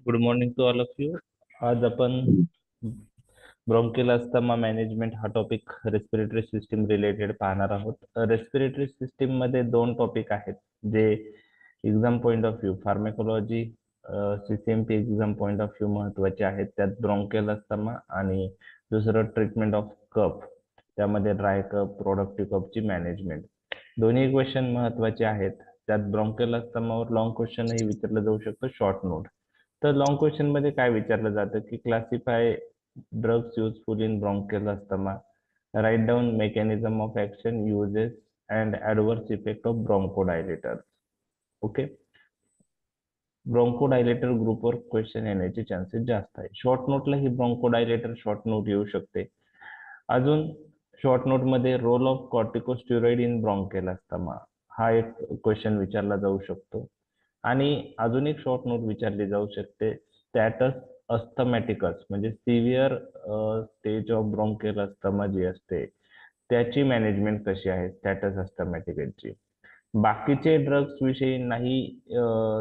Good morning to all of you. आज आपण bronchial asthma management हा टॉपिक रेस्पिरेटरी सिस्टीम रिलेटेड पाहणार आहोत. रेस्पिरेटरी सिस्टीम मध्ये दोन टॉपिक आहेत जे exam point of view pharmacology CCMP exam point of view महत्वाचे आहेत. त्यात ब्रोंकियल अस्थमा आणि दुसरं ट्रीटमेंट ऑफ कफ, त्यामध्ये ड्राय कफ, प्रोडक्टिव्ह कफची मॅनेजमेंट. दोन्ही क्वेश्चन महत्वाचे आहेत. त्यात ब्रोंकियल अस्थमावर लॉंग क्वेश्चनही विचारलं जाऊ शकतं, शॉर्ट नोट. तर लॉंग क्वेश्चन मध्ये काय विचारलं जातं की classify drugs useful in bronchial asthma, write down mechanism of action, uses and adverse effect of bronchodilator. Okay, bronchodilator ग्रुपवर क्वेश्चन येण्याचे चान्सेस जास्त आहे. शॉर्ट नोटला ही ब्रोंकोडायलेटर शॉर्ट नोट येऊ शकते. अजून शॉर्ट नोट मध्ये role of corticosteroid in bronchial asthma हा एक क्वेश्चन विचारला जाऊ शकतो. आणि अजून एक शॉर्ट नोट विचारली जाऊ शकते, स्टॅटस अस्थमॅटिकस म्हणजे severe stage of bronchial asthma जी असते त्याची मॅनेजमेंट कशी आहे स्टॅटस अस्थमॅटिकसची. बाकीचे ड्रग्स विषयी नाही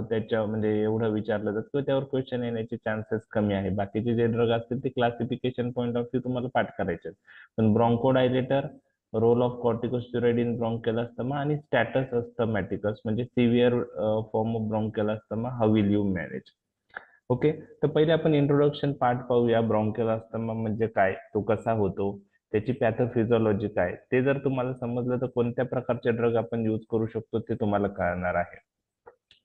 त्याच्या म्हणजे एवढं विचारलं जातं किंवा त्यावर क्वेश्चन येण्याचे चान्सेस कमी आहे. बाकीचे जे ड्रग असतील ते क्लासिफिकेशन पॉईंट ऑफ व्ह्यू तुम्हाला पाठ करायचे आहेत. पण bronchodilator, role of corticosteroid in bronchial asthma आणि स्टॅटस अस्थमॅटिकस म्हणजे severe form of bronchial asthma, how will you manage. Okay, तर पहिले आपण इंट्रोडक्शन पार्ट पाहूया. ब्रोंकियल अस्थमा म्हणजे काय, तो कसा होतो, त्याची पॅथोफिजिओलॉजी काय, ते जर तुम्हाला समजलं तर कोणत्या प्रकारचे ड्रग आपण यूज करू शकतो ते तुम्हाला कळणार आहे.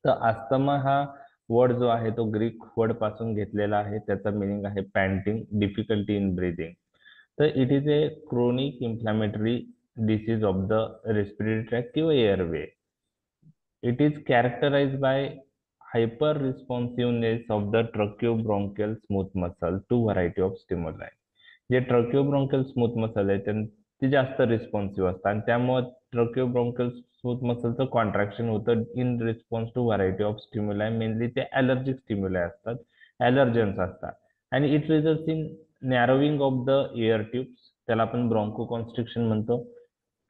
तर अस्थमा हा वर्ड जो आहे तो ग्रीक वर्ड पासून घेतलेला आहे. त्याचा मिनिंग आहे पॅन्टिंग, डिफिकल्टी इन ब्रीदिंग. तर it is a chronic inflammatory disease of the respiratory tract किंवा airway. It is characterised by hyper responsiveness of the tracheobronchial smooth muscle to variety of stimuli. जे ट्रकिओब्रोंकियल smooth muscle आहे ते जास्त responsive असतात आणि त्यामुळे tracheobronchial smooth मसलचं contraction होतं in response to variety of stimuli. Mainly ते ॲलर्जिक स्टिम्युलाय असतात, ॲलर्जन्स असतात. आणि it results in narrowing of the air tubes, त्याला आपण ब्रॉन्को कॉन्स्ट्रिक्शन म्हणतो.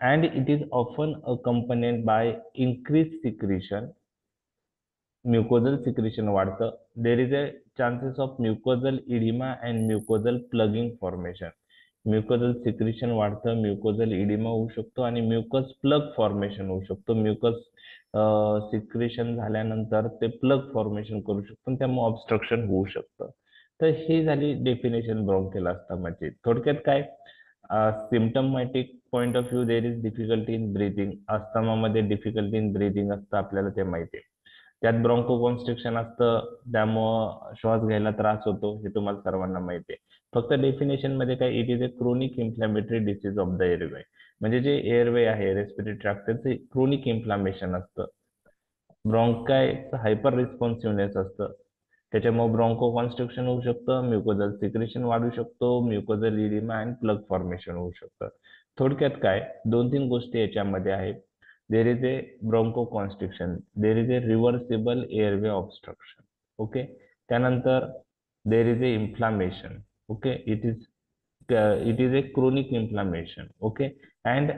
And it is often accompanied by increase secretion, mucosal secretion वाढतं. There is a chances of mucosal oedema and mucosal plugging formation. Mucosal secretion वाढतं, mucosal oedema होऊ शकतो आणि mucus plug formation होऊ शकतो. म्युकस सिक्रिशन झाल्यानंतर ते प्लग फॉर्मेशन करू शकतो, त्यामुळे ऑब्स्ट्रक्शन होऊ शकतं. तर ही झाली डेफिनेशन ब्रोंकियल अस्थमाची. थोडक्यात काय, symptomatic point of view, there is difficulty in breathing. अस्थमामध्ये डिफिकल्टी इन ब्रीदिंग असतं, आपल्याला ते माहिती आहे. त्यात ब्रॉन्को कॉन्स्ट्रिक्शन असतं, त्यामुळं श्वास घ्यायला त्रास होतो, हे तुम्हाला सर्वांना माहिती आहे. फक्त डेफिनेशन मध्ये काय, it is a chronic inflammatory disease of the airway. म्हणजे जे एअरवे आहे रेस्पिरेटरी ट्रॅक्ट त्याचं क्रोनिक इन्फ्लामेशन असतं. ब्रॉन्कायचं हायपर रिस्पॉन्सिव्हनेस असतं, त्याच्यामुळे ब्रॉन्को कॉन्स्ट्रिक्शन होऊ शकतं, म्युकोजल सिक्रेशन वाढू शकतो, mucosal oedema and plug formation होऊ शकतं. थोडक्यात काय, दोन तीन गोष्टी याच्यामध्ये आहेत. There is a broncho constriction, there is a reversible airway obstruction. Okay, त्यानंतर there is a inflammation. Okay, it is a chronic inflammation. Okay, and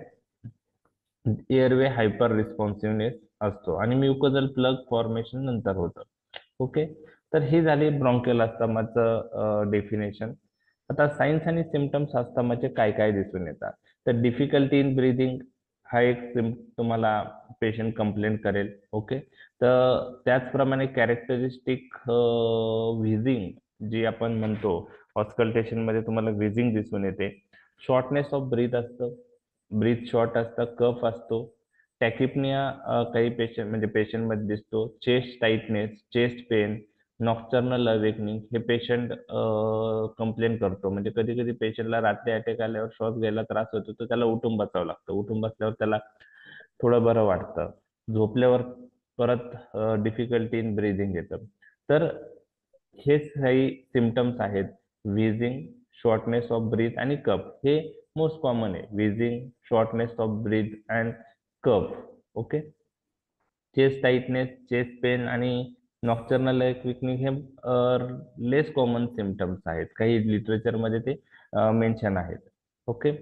airway hyper responsiveness असतो आणि म्युकोजल प्लग फॉर्मेशन नंतर होतं. ओके, तर ही झाली ब्रॉन्कियल अस्थमाचं डेफिनेशन. आता science आणि symptoms अस्थमाचे काय काय दिसून येतात. तर डिफिकल्टी इन ब्रीदिंग हा एक तुम्हाला पेशंट कंप्लेंट करेल. ओके, तर त्याचप्रमाणे कॅरेक्टरिस्टिक व्हिजिंग जी आपण म्हणतो, ऑस्कल्टेशन मध्ये तुम्हाला व्हिजिंग दिसून येते. शॉर्टनेस ऑफ ब्रीथ असतं, ब्रीथ शॉर्ट असतं, कफ असतो. टॅकिपनिया काही पेशंट म्हणजे पेशंट मध्ये दिसतो. Chest tightness, chest pen, nocturnal awakening हे पेशंट कंप्लेन करतो. म्हणजे कधी कधी पेशंटला रात्री अटॅक आल्यावर श्वास घ्यायला त्रास होतो, तर त्याला उठून बसावं लागतं. उठून बसल्यावर त्याला थोडं बरं वाटतं. झोपल्यावर परत डिफिकल्टी इन ब्रीदिंग येतं. तर हे काही सिम्टम्स आहेत. विझिंग, शॉर्टनेस ऑफ ब्रीथ आणि कफ हे मोस्ट कॉमन आहे. Wheezing, shortness of breath and cough. Okay, chest tightness, chest pain आणि नॉक्टर्नल क्विकनिंग हे लेस कॉमन सिम्टम्स आहेत. काही लिटरेचरमध्ये ते मेन्शन आहेत. ओके,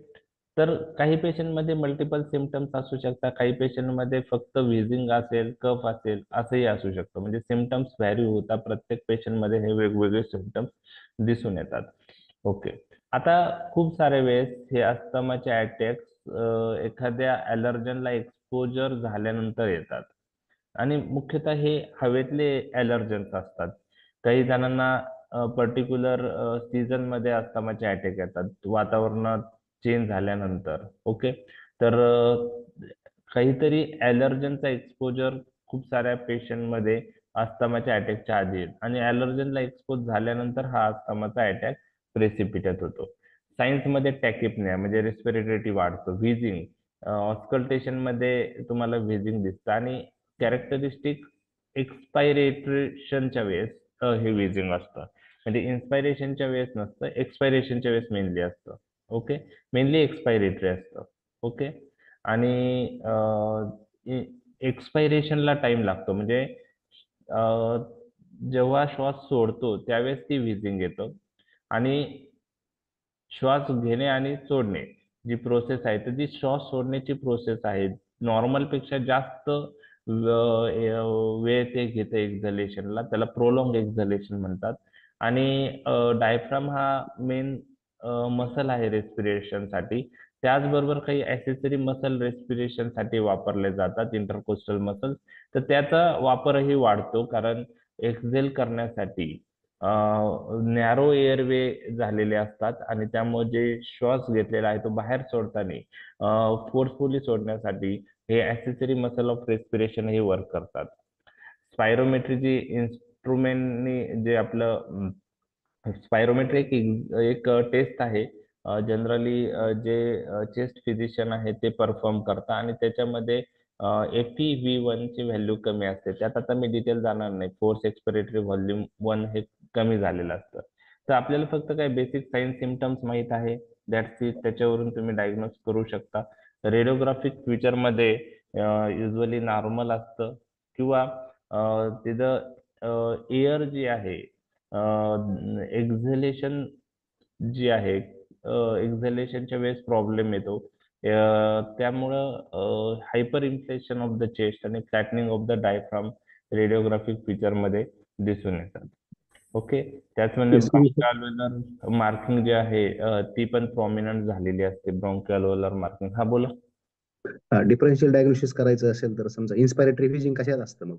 तर काही पेशंट मध्ये मल्टिपल सिमटम्स असू शकतात, काही पेशंट मध्ये फक्त व्हिजिंग असेल, कफ असेल, असंही असू शकतं. म्हणजे सिमटम्स व्हॅरी होतात, प्रत्येक पेशंट मध्ये हे वेगवेगळे सिमटम्स दिसून येतात. ओके. आता खूप सारे वेळेस हे अस्थमाचे अटॅक्स एखाद्या ॲलर्जनला एक्सपोजर झाल्यानंतर येतात आणि मुख्यतः हे हवेतले ॲलर्जन्स असतात. काही जणांना पर्टिक्युलर सीझन मध्ये अस्थमाचे अटॅक येतात, वातावरणात चेंज झाल्यानंतर. ओके. तर काहीतरी ॲलर्जनचा एक्सपोजर खूप साऱ्या पेशंट मध्ये अस्थमाच्या अटॅकच्या आधी येईल आणि ॲलर्जनला एक्सपोज झाल्यानंतर हा अस्थमाचा अटॅक प्रेसिपिटेट होतो. सायन्स मध्ये टॅकिपनिया म्हणजे रेस्पिरेटरी वाढतो, व्हिजिंग, ऑस्कल्टेशन मध्ये तुम्हाला व्हिजिंग दिसतं आणि कॅरेक्टरिस्टिक एक्सपायरेशनच्या वेळेस हे व्हिजिंग असतं. म्हणजे इन्स्पायरेशनच्या वेळेस नसतं, एक्सपायरेशनच्या वेळेस मेनली असतं. ओके. मेनली एक्सपायरेटरी असतं. ओके. आणि एक्सपायरेशनला टाइम लागतो, म्हणजे अं, जेव्हा श्वास सोडतो त्यावेळेस ती व्हिजिंग येतं आणि श्वास घेणे आणि सोडणे जी प्रोसेस आहे, तर जी श्वास सोडण्याची प्रोसेस आहे नॉर्मल पेक्षा जास्त वेळ ते घेते एक्झलेशनला, त्याला प्रोलॉंग एक्झलेशन म्हणतात. आणि डायफ्राम हा मेन मसल आहे रेस्पिरेशन साठी. त्याचबरोबर काही ऍक्सेसरी मसल रेस्पिरेशन साठी वापरले जातात, इंटरकोस्टल मसल. तर त्याचा वापरही वाढतो, कारण एक्झेल करण्यासाठी नॅरो एअरवे झालेले असतात आणि त्यामुळे जे श्वास घेतलेला आहे तो बाहेर सोडताना फोर्सफुली सोडण्यासाठी हे ऍक्सेसरी मसल ऑफ रेस्पिरेशन हे वर्क करतात. स्पायरोमेट्री जी इन्स्ट्रुमेंटनी जे आपलं स्पायरोमेट्री एक टेस्ट आहे, जनरली जे चेस्ट फिजिशियन आहे ते परफॉर्म करतात आणि त्याच्यामध्ये FEV1 ची व्हॅल्यू कमी असते. त्यात आता मी डिटेल जाणार नाही, फोर्स एक्सपिरेटरी व्हॉल्यूम 1 हे कमी झालेलं असतं. तर आपल्याला फक्त काय बेसिक साइन सिमटम्स माहित आहे, दॅट्स इट. त्याच्यावरून तुम्ही डायग्नोज करू शकता. रेडिओग्राफिक फीचर मध्ये युजली नॉर्मल असतं किंवा तिथं एअर जी आहे, एक्झलेशन जी आहे, एक्झलेशनच्या वेळेस प्रॉब्लेम येतो. त्यामुळं hyper inflation of the chest आणि फ्लॅटनिंग ऑफ द डायफ्राम रेडिओग्राफिक फीचर मध्ये दिसून येतात. ओके. त्याचप्रमाणे येस. ब्रॉन्क्युलर मार्किंग जी आहे ती पण प्रॉमिनंट झालेली असते, ब्रॉन्क्युलर मार्किंग. हा बोला. डिफरन्शियल डायग्नोसिस करायचं असेल तर समजा इन्स्पायरेटरी व्हिजिंग कशात असतं मग?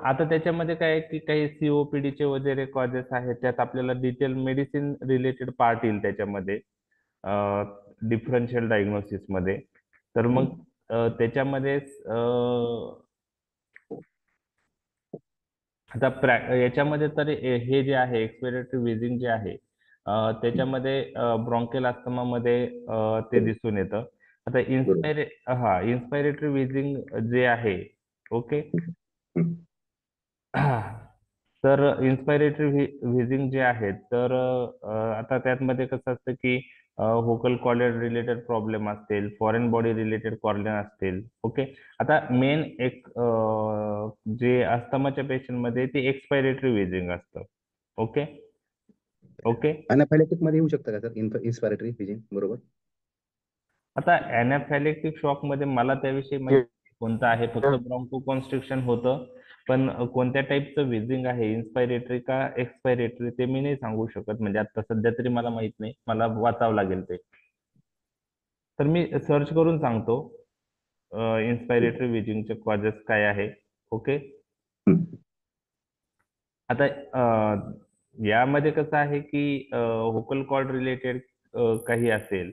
आता त्याच्यामध्ये काय आहे की काही COPD चे वगैरे कॉजेस आहेत, त्यात आपल्याला डिटेल मेडिसिन रिलेटेड पार्ट येईल त्याच्यामध्ये, डिफरन्शियल डायग्नोसिस मध्ये. तर मग त्याच्यामध्ये आता याच्यामध्ये तर हे जे आहे एक्सपिरेटरी व्हिजिंग जे आहे, त्याच्यामध्ये ब्रॉन्केल अस्थमा मध्ये ते दिसून येतं. आता बरोबर. इन्स्पायरेटरी व्हिजिंग जे आहे. ओके. हम्म. तर इन्स्पायरेटरी व्हिजिंग जे आहे, तर आता त्यामध्ये कसं असतं की व्होकल कॉर्ड रिलेटेड प्रॉब्लेम असतील, फॉरेन बॉडी रिलेटेड प्रॉब्लेम असतील. ओके. आता मेन एक जे अस्थमाच्या पेशंट मध्ये ते एक्सपायरेटरी व्हिजिंग असतं. ओके. ओके. अनाफॅलेटिक मध्ये येऊ शकतं का सर इन्स्पायरेटरी व्हिजिंग? बरोबर. आता अॅनाफॅलेक्टिक शॉक मध्ये मला त्याविषयी माहिती नाही कोणतं आहे, फक्त ब्रॉन्को कॉन्स्ट्रिक्शन होतं. पण कोणत्या टाईपचं व्हिजिंग आहे, इन्स्पायरेटरी का एक्सपायरेटरी, ते मी नाही सांगू शकत. म्हणजे आता सध्या तरी मला माहित नाही, मला वाचावं लागेल ते. तर मी सर्च करून सांगतो इन्स्पायरेटरी व्हिजिंगचे कॉजेस काय आहे. ओके. हम्म. आता यामध्ये कसं आहे की व्होकल कॉर्ड रिलेटेड काही असेल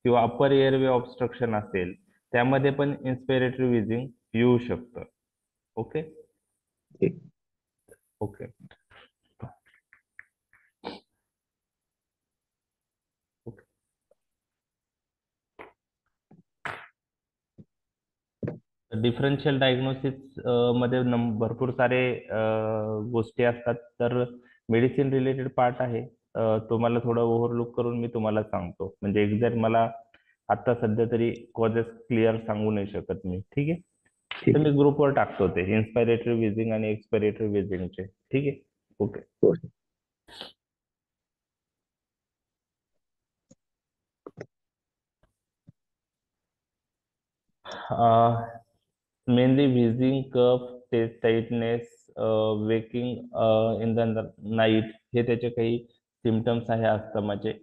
किंवा अप्पर एअरवे ऑब्स्ट्रक्शन असेल, त्यामध्ये पण इन्स्पिरेटरी व्हिजिंग येऊ शकतं. ओके. ठीक. ओके. डिफरन्शियल डायग्नोसिस मध्ये भरपूर सारे गोष्टी असतात. तर मेडिसिन रिलेटेड पार्ट आहे, तुम्हाला थोडं ओव्हरलुक करून मी तुम्हाला सांगतो. म्हणजे एक्झॅक्ट मला आता सध्या तरी कॉजेस क्लिअर सांगू नाही शकत मी. ठीक आहे. तर ठीक मी आहे. ग्रुपवर टाकतो ते इन्स्पायरेटरी व्हिजिंग आणि एक्सपायरेटरी व्हिजिंगचे. ठीक आहे. ओके. हो. Mainly wheezing, cough, tightness, waking in the night हे त्याचे काही सिम्पटम्स आहे अस्थमाचे.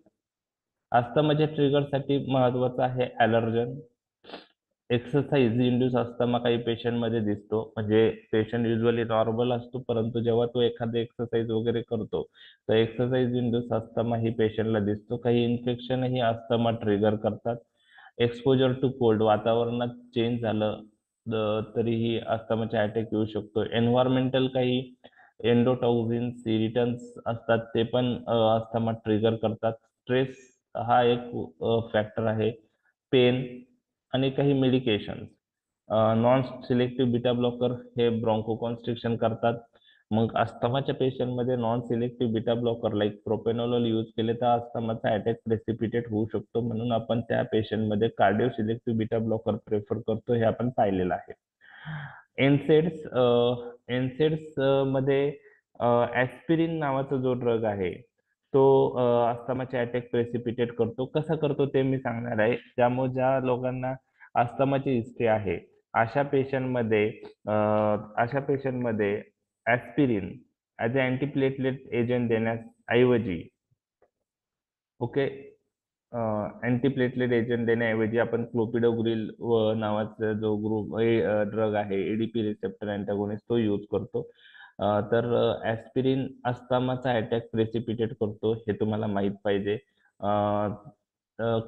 अस्थमाच्या ट्रिगरसाठी महत्वाचं आहे ॲलर्जन. एक्सरसाइज इंड्यूस अस्थमा काही पेशंट मध्ये दिसतो, म्हणजे पेशंट युजली नॉर्मल असतो, परंतु जेव्हा तो एखादी एक्सरसाइज वगैरे करतो तर एक्सरसाइज इंड्यूस अस्थमा ही पेशंटला दिसतो. काही इन्फेक्शन ही अस्थमा ट्रिगर करतात. एक्सपोजर टू कोल्ड, वातावरणात चेंज झालं तरीही अस्थमाचे अटॅक येऊ शकतो. एन्व्हायरमेंटल काही एंडोटॉक्सिन्स, इरिटन्स असतात, ते पण अस्थमा ट्रिगर करतात. स्ट्रेस हा एक फॅक्टर आहे. पेन आणि काही medication. Non selective beta blocker हे ब्रॉन्कोकॉन्स्ट्रिक्शन करतात. मग अस्थमाच्या पेशंटमध्ये non selective beta blocker like propranolol use केले तर अस्थमाचा अटॅक प्रेसिपिटेट होऊ शकतो, म्हणून आपण त्या पेशंटमध्ये cardio selective beta blocker prefer करतो, हे आपण पाहिलेलं आहे. एनसेड्स, मध्ये ऍस्पिरिन नावाचा जो ड्रग आहे तो अस्थमाचे अटॅक प्रेसिपिटेट करतो. कसा करतो ते मी सांगणार आहे. त्यामुळे ज्या लोकांना अस्थमाची हिस्ट्री आहे अशा पेशंटमध्ये ऍस्पिरिन ऍज अ अँटीप्लेटलेट एजंट देण्याऐवजी, ओके, अँटीप्लेटलेट एजंट देण्याऐवजी आपण क्लोपिडोग्रिल नावाचा जो ड्रग आहे, एडीपी रिसेप्टर अँटागोनिस्ट, तो यूज करतो. तर ऍस्पिरिन अस्थमाचा अटॅक प्रेसिपिटेट करतो, हे तुम्हाला माहित पाहिजे.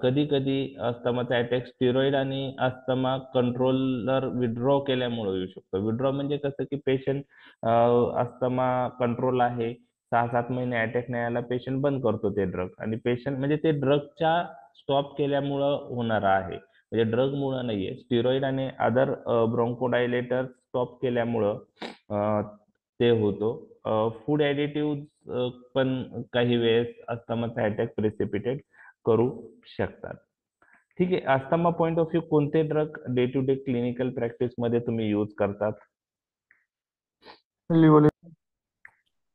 कधी कधी अस्थमाचा अटॅक स्टिरॉइड आणि अस्थमा कंट्रोलर विड्रॉ केल्यामुळे येऊ शकतो. विड्रॉ म्हणजे कसं की पेशंट अस्थमा कंट्रोल आहे, 6-7 महिने अटॅक नाही आला, पेशंट बंद करतो ते ड्रग, आणि पेशंट म्हणजे ते ड्रगच्या स्टॉप केल्यामुळं होणार आहे, म्हणजे ड्रग मुळे नाहीये. स्टिरॉइड आणि अदर ब्रोंकोडायलेटर स्टॉप केल्यामुळं ते होतो. फूड ऍडिटिव्ह पण काही वेळेस अस्थमाचा अटॅक प्रेसिपिटेट करू शकतात. ठीक आहे. अस्थमा पॉइंट ऑफ व्ह्यू कोणते drug day to day clinical practice मध्ये तुम्ही यूज करतात? लिव्होलिन,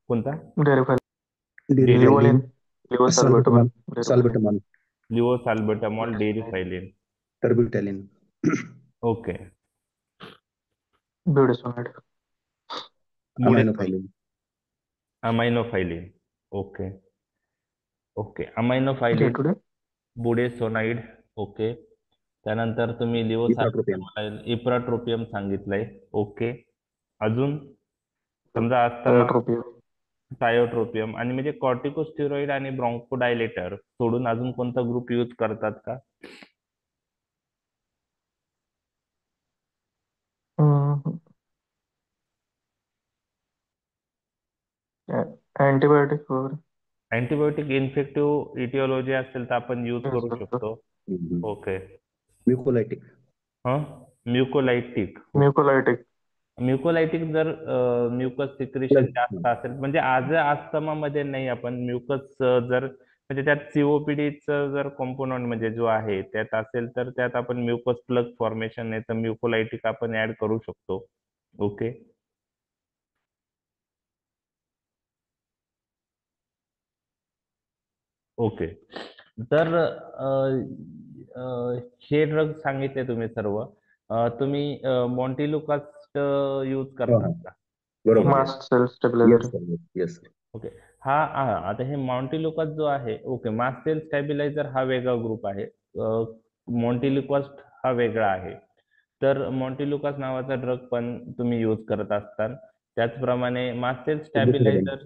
कोणता? Deriphyllin, Deriphyllin, levosalbutamol, salbutamol, levosalbutamol, Deriphyllin. Terbutaline, okay. Budesonide, aminophylline, aminophylline. Okay. Okay, day aminophylline, to day budesonide. Okay. त्यानंतर तुम्ही इप्राट्रोपिन. Ipratropium सांगितलंय. Okay. अजून समजा अस्थमा, टायोट्रोपियम, टायोट्रोपियम, आणि म्हणजे कॉर्टिकोस्टेरॉइड आणि ब्रॉन्कोडायलेटर सोडून अजून कोणता ग्रुप यूज करतात का? अँटीबायोटिक वगैरे अँटीबायोटिक इन्फेक्टिव्ह इटिओलॉजी असेल तर आपण यूज यूज करू करतो. शकतो. ओके. म्युकोलायटिक, हा, म्युकोलायटिक. म्युकोलायटिक, म्युकोलायटिक जर म्युकस सिक्रेशन जास्त असेल, म्हणजे आज अस्थमा मध्ये नाही, आपण म्युकस जर म्हणजे त्यात सीओपीडीचं जर कॉम्पोनंट म्हणजे जो आहे त्यात असेल तर त्यात आपण म्युकस प्लग फॉर्मेशन नाही तर म्युकोलायटिक आपण ऍड करू शकतो. ओके. ओके. तर हे ड्रग सांगितले तुम्ही सर्व. तुम्ही मॉन्टिलुकास्ट यूज करतात का? बरोबर. Mast cell yes stabiliser, sir, yes sir. Okay. हा हा आता हे मॉन्टिलुकास जो आहे, ओके, मास्ट सेल स्टॅबिलायझर हा वेगळा ग्रुप आहे, मॉन्टिलुकास्ट हा वेगळा आहे. तर मॉन्टिलुकास नावाचा ड्रग पण तुम्ही यूज करत असताल. त्याचप्रमाणे मास्ट सेल स्टॅबिलायझर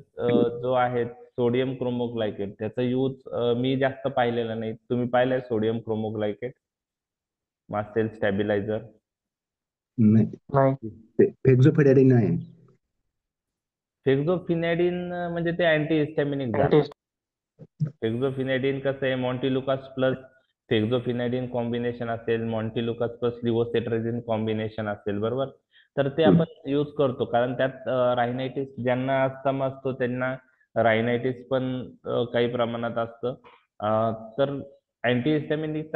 जो आहे सोडियम क्रोमोग्लायकेट, त्याचा यूज मी जास्त पाहिलेला नाही. तुम्ही पाहिलंय सोडियम क्रोमोग्लायकेट मास्ट सेल स्टॅबिलायझर? नाही, नाही, फेक्झोफेडॅडिन आहे. फेक्झोफिनॅडिन म्हणजे ते अँटीहिस्टॅमिनिक झालं. अँटी फेक्झोफिनॅडिन कसं आहे, मॉन्टिलुकास प्लस फेक्झोफिनॅडिन कॉम्बिनेशन असेल, मॉन्टिलुकास प्लस लिव्होसेट्रेझिन कॉम्बिनेशन असेल, बरोबर, तर ते आपण यूज करतो, कारण त्यात रायनायटिस, ज्यांना अस्थमा असतो त्यांना रायनायटिस पण काही प्रमाणात असतं. तर अँटीहिस्टॅमिनिक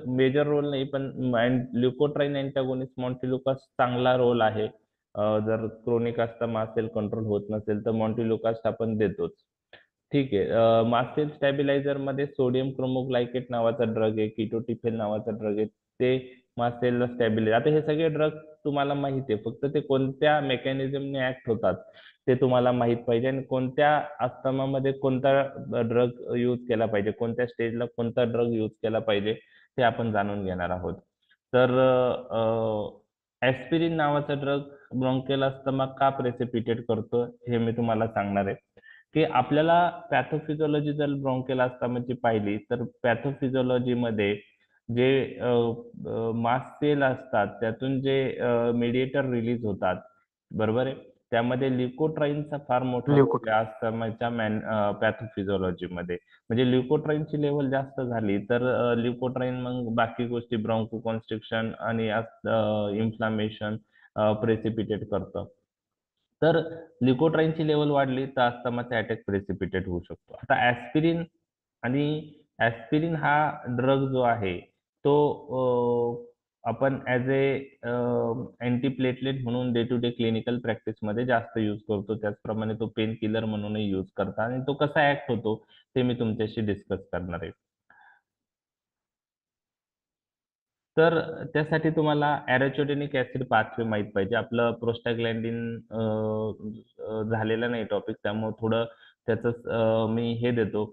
मेजर रोल नाही, पण ल्युकोट्राईन अँटागोनिस्ट मॉन्टिलुकास चांगला रोल आहे. जर क्रोनिक अस्थमा असेल, कंट्रोल होत नसेल तर मॉन्टिलुकास आपण देतोच. ठीक आहे. मास्ट सेल स्टॅबिलायझर मध्ये सोडियम क्रोमोग्लायकेट नावाचा ड्रग आहे, किटोटिफेल नावाचा ड्रग आहे, ते मास्ट सेलला स्टॅबिलिटी. आता हे सगळे ड्रग तुम्हाला माहिती आहे, फक्त ते कोणत्या मेकॅनिझमने ऍक्ट होतात ते तुम्हाला माहित पाहिजे, आणि कोणत्या अस्थमामध्ये कोणता ड्रग यूज केला पाहिजे, कोणत्या स्टेजला कोणता ड्रग यूज केला पाहिजे ते आपण जाणून घेणार आहोत. तर ऍस्पिरिन नावाचा ड्रग ब्रॉन्कियल अस्थमा का प्रेसिपिटेट करतो हे मी तुम्हाला सांगणार आहे. की आपल्याला पॅथोफिजिओलॉजी जर ब्रॉन्कियल अस्थमाची पाहिली तर पॅथोफिजिओलॉजीमध्ये जे मास्ट सेल असतात त्यातून जे मीडिएटर रिलीज होतात, बरोबर आहे, त्यामध्ये ल्युकोट्राईनचा फार मोठा रोल आहे अस्थमाच्या पॅथोफिजिओलॉजीमध्ये. म्हणजे ल्युकोट्राईनची लेवल जास्त झाली तर ल्युकोट्राईन मग बाकी गोष्टी ब्रॉन्कोकॉन्स्ट्रिक्शन आणि इन्फ्लामेशन प्रेसिपिटेट करतं. तर ल्युकोट्राईनची लेवल वाढली तर अस्थमाचा अटॅक प्रेसिपिटेट होऊ शकतो. आता ऍस्पिरिन हा ड्रग जो आहे तो आपण ऍज अँटीप्लेटलेट म्हणून day to day clinical practice मध्ये जास्त यूज करतो. त्याचप्रमाणे तो पेन किलर म्हणूनही यूज करतात, आणि तो कसा ऍक्ट होतो ते मी तुमच्याशी डिस्कस करणार आहे. तर त्यासाठी तुम्हाला ॲरोचोडेनिक ऍसिड पाथवे माहित पाहिजे. आपलं प्रोस्टाग्लॅन्डिन झालेलं नाही टॉपिक, त्यामुळे थोडं त्याचं मी हे देतो,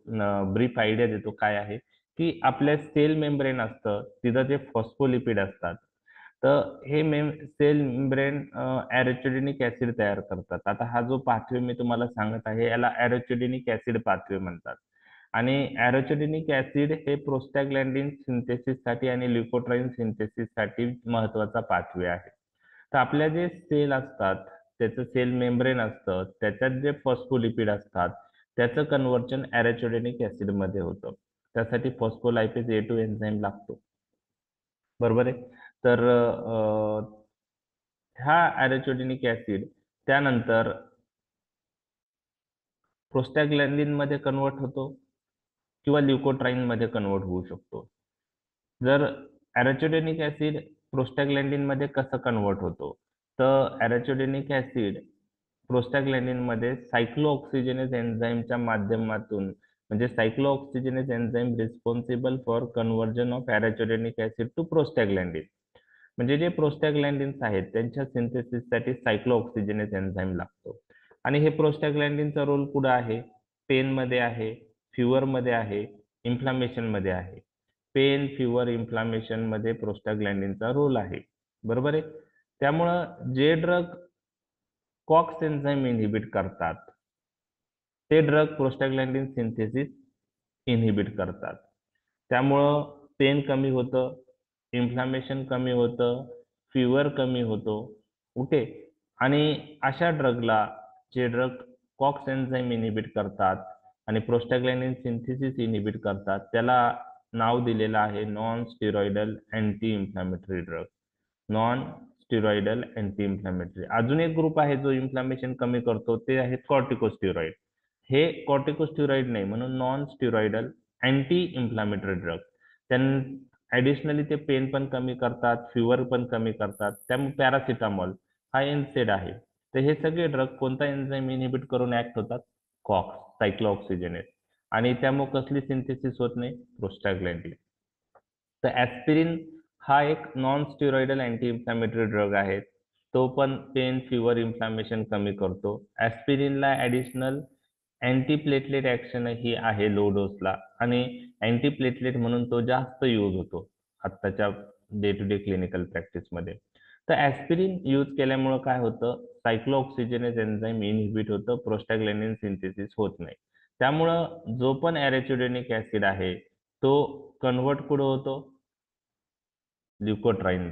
ब्रीफ आयडिया देतो काय आहे. की आपल्या सेल मेम्ब्रेन असतं तिथं जे फॉस्फोलिपिड असतात, तर हे सेल मेम्ब्रेन ॲरोचोडेनिक ऍसिड तयार करतात. आता हा जो पाथवे मी तुम्हाला सांगत आहे याला ॲरोचोडेनिक ऍसिड पाथवे म्हणतात. आणि ॲरोचोडेनिक ऍसिड हे प्रोस्टॅग्लॅन्डिन सिंथेसिससाठी आणि ल्युकोट्राईन सिंथेसिससाठी महत्वाचा पाथवे आहे. तर आपल्या जे सेल असतात त्याचं सेल मेम्ब्रेन असतं, त्याच्यात जे फॉस्फोलिपिड असतात त्याचं कन्व्हर्जन ॲरोचोडेनिक ऍसिड मध्ये होतं. त्यासाठी फॉस्फोलायपेज A2 एन्झाईम लागतो, बरोबर आहे. तर हा ॲरोचोडेनिक ऍसिड त्यानंतर प्रोस्टॅग्लॅन्डिन मध्ये कन्वर्ट होतो किंवा ल्युकोट्राईन मध्ये कन्वर्ट होऊ शकतो. जर ॲरोचोडेनिक ऍसिड प्रोस्टॅग्लॅन्डिन मध्ये कसं कन्वर्ट होतो, तर ॲरोचोडेनिक ऍसिड प्रोस्टॅग्लॅन्डिन मध्ये सायक्लोऑक्सिजेनेज एन्झाईमच्या माध्यमातून, म्हणजे cyclooxygenase enzyme responsible for conversion of arachidonic acid to prostaglandin, म्हणजे जे प्रोस्टॅग्लॅन्डिन्स आहेत त्यांच्या सिंथेसिससाठी सायक्लोऑक्सिजेनेज एन्झाईम लागतो. आणि हे प्रोस्टॅग्लॅन्डिनचा रोल कुठं आहे? पेन मध्ये आहे, फिवर मध्ये आहे, इन्फ्लामेशन मध्ये आहे. पेन, फिवर, इन्फ्लामेशन मध्ये प्रोस्टॅग्लॅन्डिनचा रोल आहे, बरोबर आहे. त्यामुळं जे ड्रग कॉक्स एन्झाईम इनहिबिट करतात ते ड्रग प्रोस्टॅग्लॅन्डिन सिंथेसिस इनहिबिट करतात. त्यामुळं पेन कमी होतं, इन्फ्लामेशन कमी होतं, फिवर कमी होतो, ओके. आणि अशा ड्रगला जे ड्रग कॉक्स एन्झाईम इनहिबिट करतात आणि प्रोस्टॅग्लॅन्डिन सिंथेसिस इनहिबिट करतात त्याला नाव दिलेलं आहे non स्टिरॉइडल anti inflammatory drug. Non स्टिरॉइडल anti inflammatory. अजून एक ग्रुप आहे जो इन्फ्लामेशन कमी करतो, ते आहे कॉर्टिकोस्टिरॉइड. हे कॉर्टिकोस्टिरॉइड नाही, म्हणून non स्टिरॉइडल anti inflammatory drug. Additionally ते पेन पण कमी करतात, फिवर पण कमी करतात. त्यामुळे पॅरासिटामॉल हा एनसेड आहे. तर हे सगळे ड्रग कोणता एन्झाईम इनहिबिट करून ऍक्ट होतात? कॉक्स, सायक्लोऑक्सिजेनेज. आणि त्यामुळे कसली सिंथेसिस होत नाही? प्रोस्टॅग्लॅन्डिन. तर ऍस्पिरिन हा एक नॉन स्टिरॉइडल अँटी इन्फ्लामेटरी ड्रग आहे. तो पण पेन, फिवर, इन्फ्लामेशन कमी करतो. ऍस्पिरिनला ऍडिशनल अँटीप्लेटलेट ऍक्शन ही आहे लो डोसला, आणि अँटीप्लेटलेट म्हणून तो जास्त यूज होतो आत्ताच्या डे टू डे क्लिनिकल प्रॅक्टिसमध्ये. तर ऍस्पिरिन यूज केल्यामुळे काय होतं? सायक्लोऑक्सिजेनेज एन्झाईम इनहिबिट होतं, प्रोस्टॅग्लॅन्डिन सिंथेसिस होत नाही. त्यामुळं जो पण ॲरोचोडेनिक ऍसिड आहे तो कन्वर्ट कुठं होतो? ल्युकोट्राईन.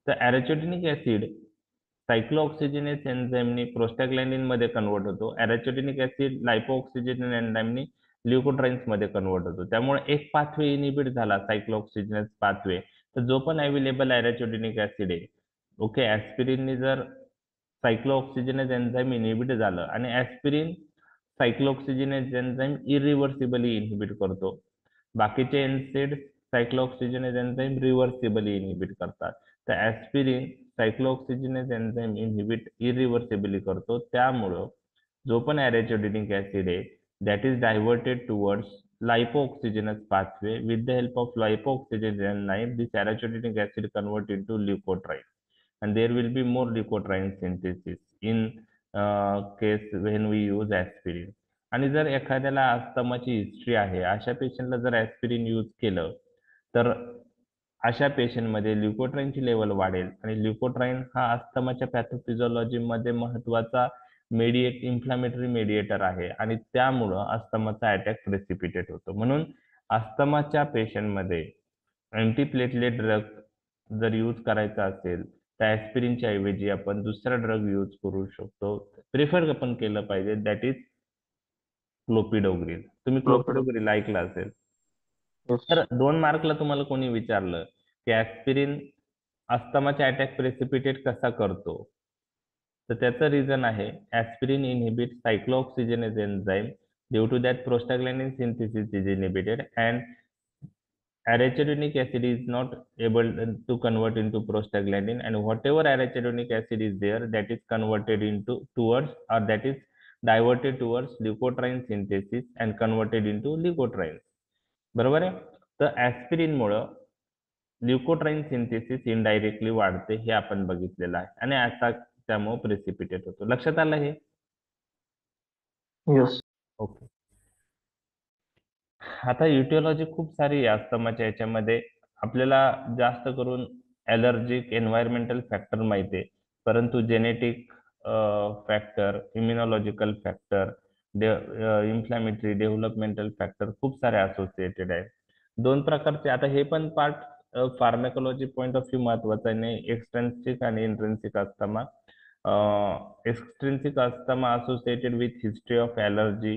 तर ॲरोचोडेनिक ऍसिड सायक्लोऑक्सिजेनेज एन्झाईमनी प्रोस्टॅग्लॅन्डिन मध्ये कन्वर्ट होतो. ॲरोचोडेनिक ऍसिड लायपोऑक्सिजेनेज एन्झाईमनी ल्युकोट्राईन्स मध्ये कन्वर्ट होतो. त्यामुळे एक पाथवे इनहिबिट झाला, सायक्लोऑक्सिजेनेज पाथवे. तर जो पण अवेलेबल ॲरोचोडेनिक ऍसिड आहे, ओके, ऍस्पिरिनने जर सायक्लोऑक्सिजेनेज एन्झाईम इनहिबिट झालं, आणि ऍस्पिरिन सायक्लोऑक्सिजेनेज एन्झाईम इरिव्हर्सिबली इनहिबिट करतो. बाकीचे एनसेड सायक्लोऑक्सिजेनेज एन्झाईम रिव्हर्सिबली इनहिबिट करतात. तर ऍस्पिरिन सायक्लोऑक्सिजेनेज एन्झाईम इनहिबिट इरिव्हर्सिबली करतो. त्यामुळं जो पण ॲरोचोडेनिक ऍसिड आहे that is diverted towards lipo-oxygenase pathway. With the help of lipo-oxygenase enzyme, this arachidonic acid convert into leukotriene, and there will be more leukotriene synthesis in case when we use aspirin. आणि जर एखाद्याला अस्थमाची history आहे, अशा पेशंटला जर ऍस्पिरिन use केलं तर अशा पेशंटमध्ये ल्युकोट्राईनची लेवल वाढेल, आणि ल्युकोट्राईन हा अस्थमाच्या पॅथोफिजिओलॉजी मध्ये महत्वाचा इन्फ्लामेटरी मेडिएटर आहे, आणि त्यामुळं अस्थमाचा अटॅक प्रेसिपिटेट होतो. म्हणून अस्थमाच्या पेशंटमध्ये अँटीप्लेटलेट ड्रग जर यूज करायचा असेल तर ऍस्पिरिनच्या ऐवजी आपण दुसरा ड्रग यूज करू शकतो. प्रिफर आपण केलं पाहिजे, दॅट इज क्लोपिडोग्रिल. तुम्ही क्लोपिडोग्रिल ऐकलं असेल. तर 2 मार्कला तुम्हाला कोणी विचारलं की ऍस्पिरिन अस्थमाचा अटॅक प्रेसिपिटेट कसा करतो, तर त्याचं रिझन आहे aspirin inhibit cyclooxygenase enzyme. Due to that prostaglandin synthesis is inhibited and arachidonic acid is not able to convert into prostaglandin, and whatever arachidonic acid is there, that is converted into towards, or that is diverted towards leukotriene synthesis and converted into leukotrienes. बरोबर आहे. तर ऍस्पिरिन मुळे leukotriene synthesis indirectly वाढते, हे आपण बघितलेलं आहे, आणि असा त्यामुळे प्रेसिपिटेट होतो. लक्षात आलं हे? येस. ओके. आता इटिओलॉजी खूप सारी आहे अस्थमाच्या याच्यामध्ये. आपल्याला जास्त करून ॲलर्जिक एन्व्हायरमेंटल फॅक्टर माहिती आहे, परंतु genetic factor, immunological factor, inflammatory developmental factor खूप सारे असोसिएटेड आहे. 2 प्रकारचे. आता हे पण part pharmacology point of view महत्वाचा नाही. एक्सट्रिन्सिक आणि intrinsic asthma. Extrinsic asthma associated with history of allergy.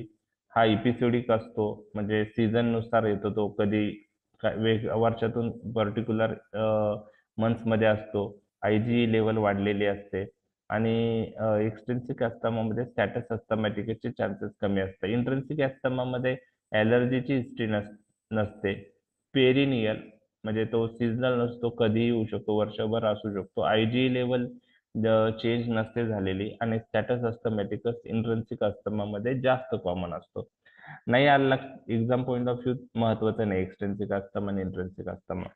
हा इपिसोडिक असतो, म्हणजे सीझन नुसार येतो तो, कधी वर्षातून पर्टिक्युलर मंथ्स मध्ये असतो. आयजी लेवल वाढलेली असते, आणि एक्सट्रिन्सिक अस्थमामध्ये स्टॅटस अस्थमॅटिकचे चान्सेस कमी असतात. इंट्रिन्सिक अस्थमामध्ये ॲलर्जीची हिस्ट्री नसते. पेरिनियल म्हणजे तो सीझनल नसतो, कधीही येऊ शकतो, वर्षभर असू शकतो. आयजी लेवल चेंज नसते झालेली, आणि स्टॅटस अस्थमॅटिकस इंट्रिन्सिक अस्थमामध्ये जास्त कॉमन असतो. नाही आला एक्झाम पॉइंट ऑफ व्ह्यू महत्वाचं नाही एक्सट्रिन्सिक अस्थमा आणि इंट्रिन्सिक अस्थमा.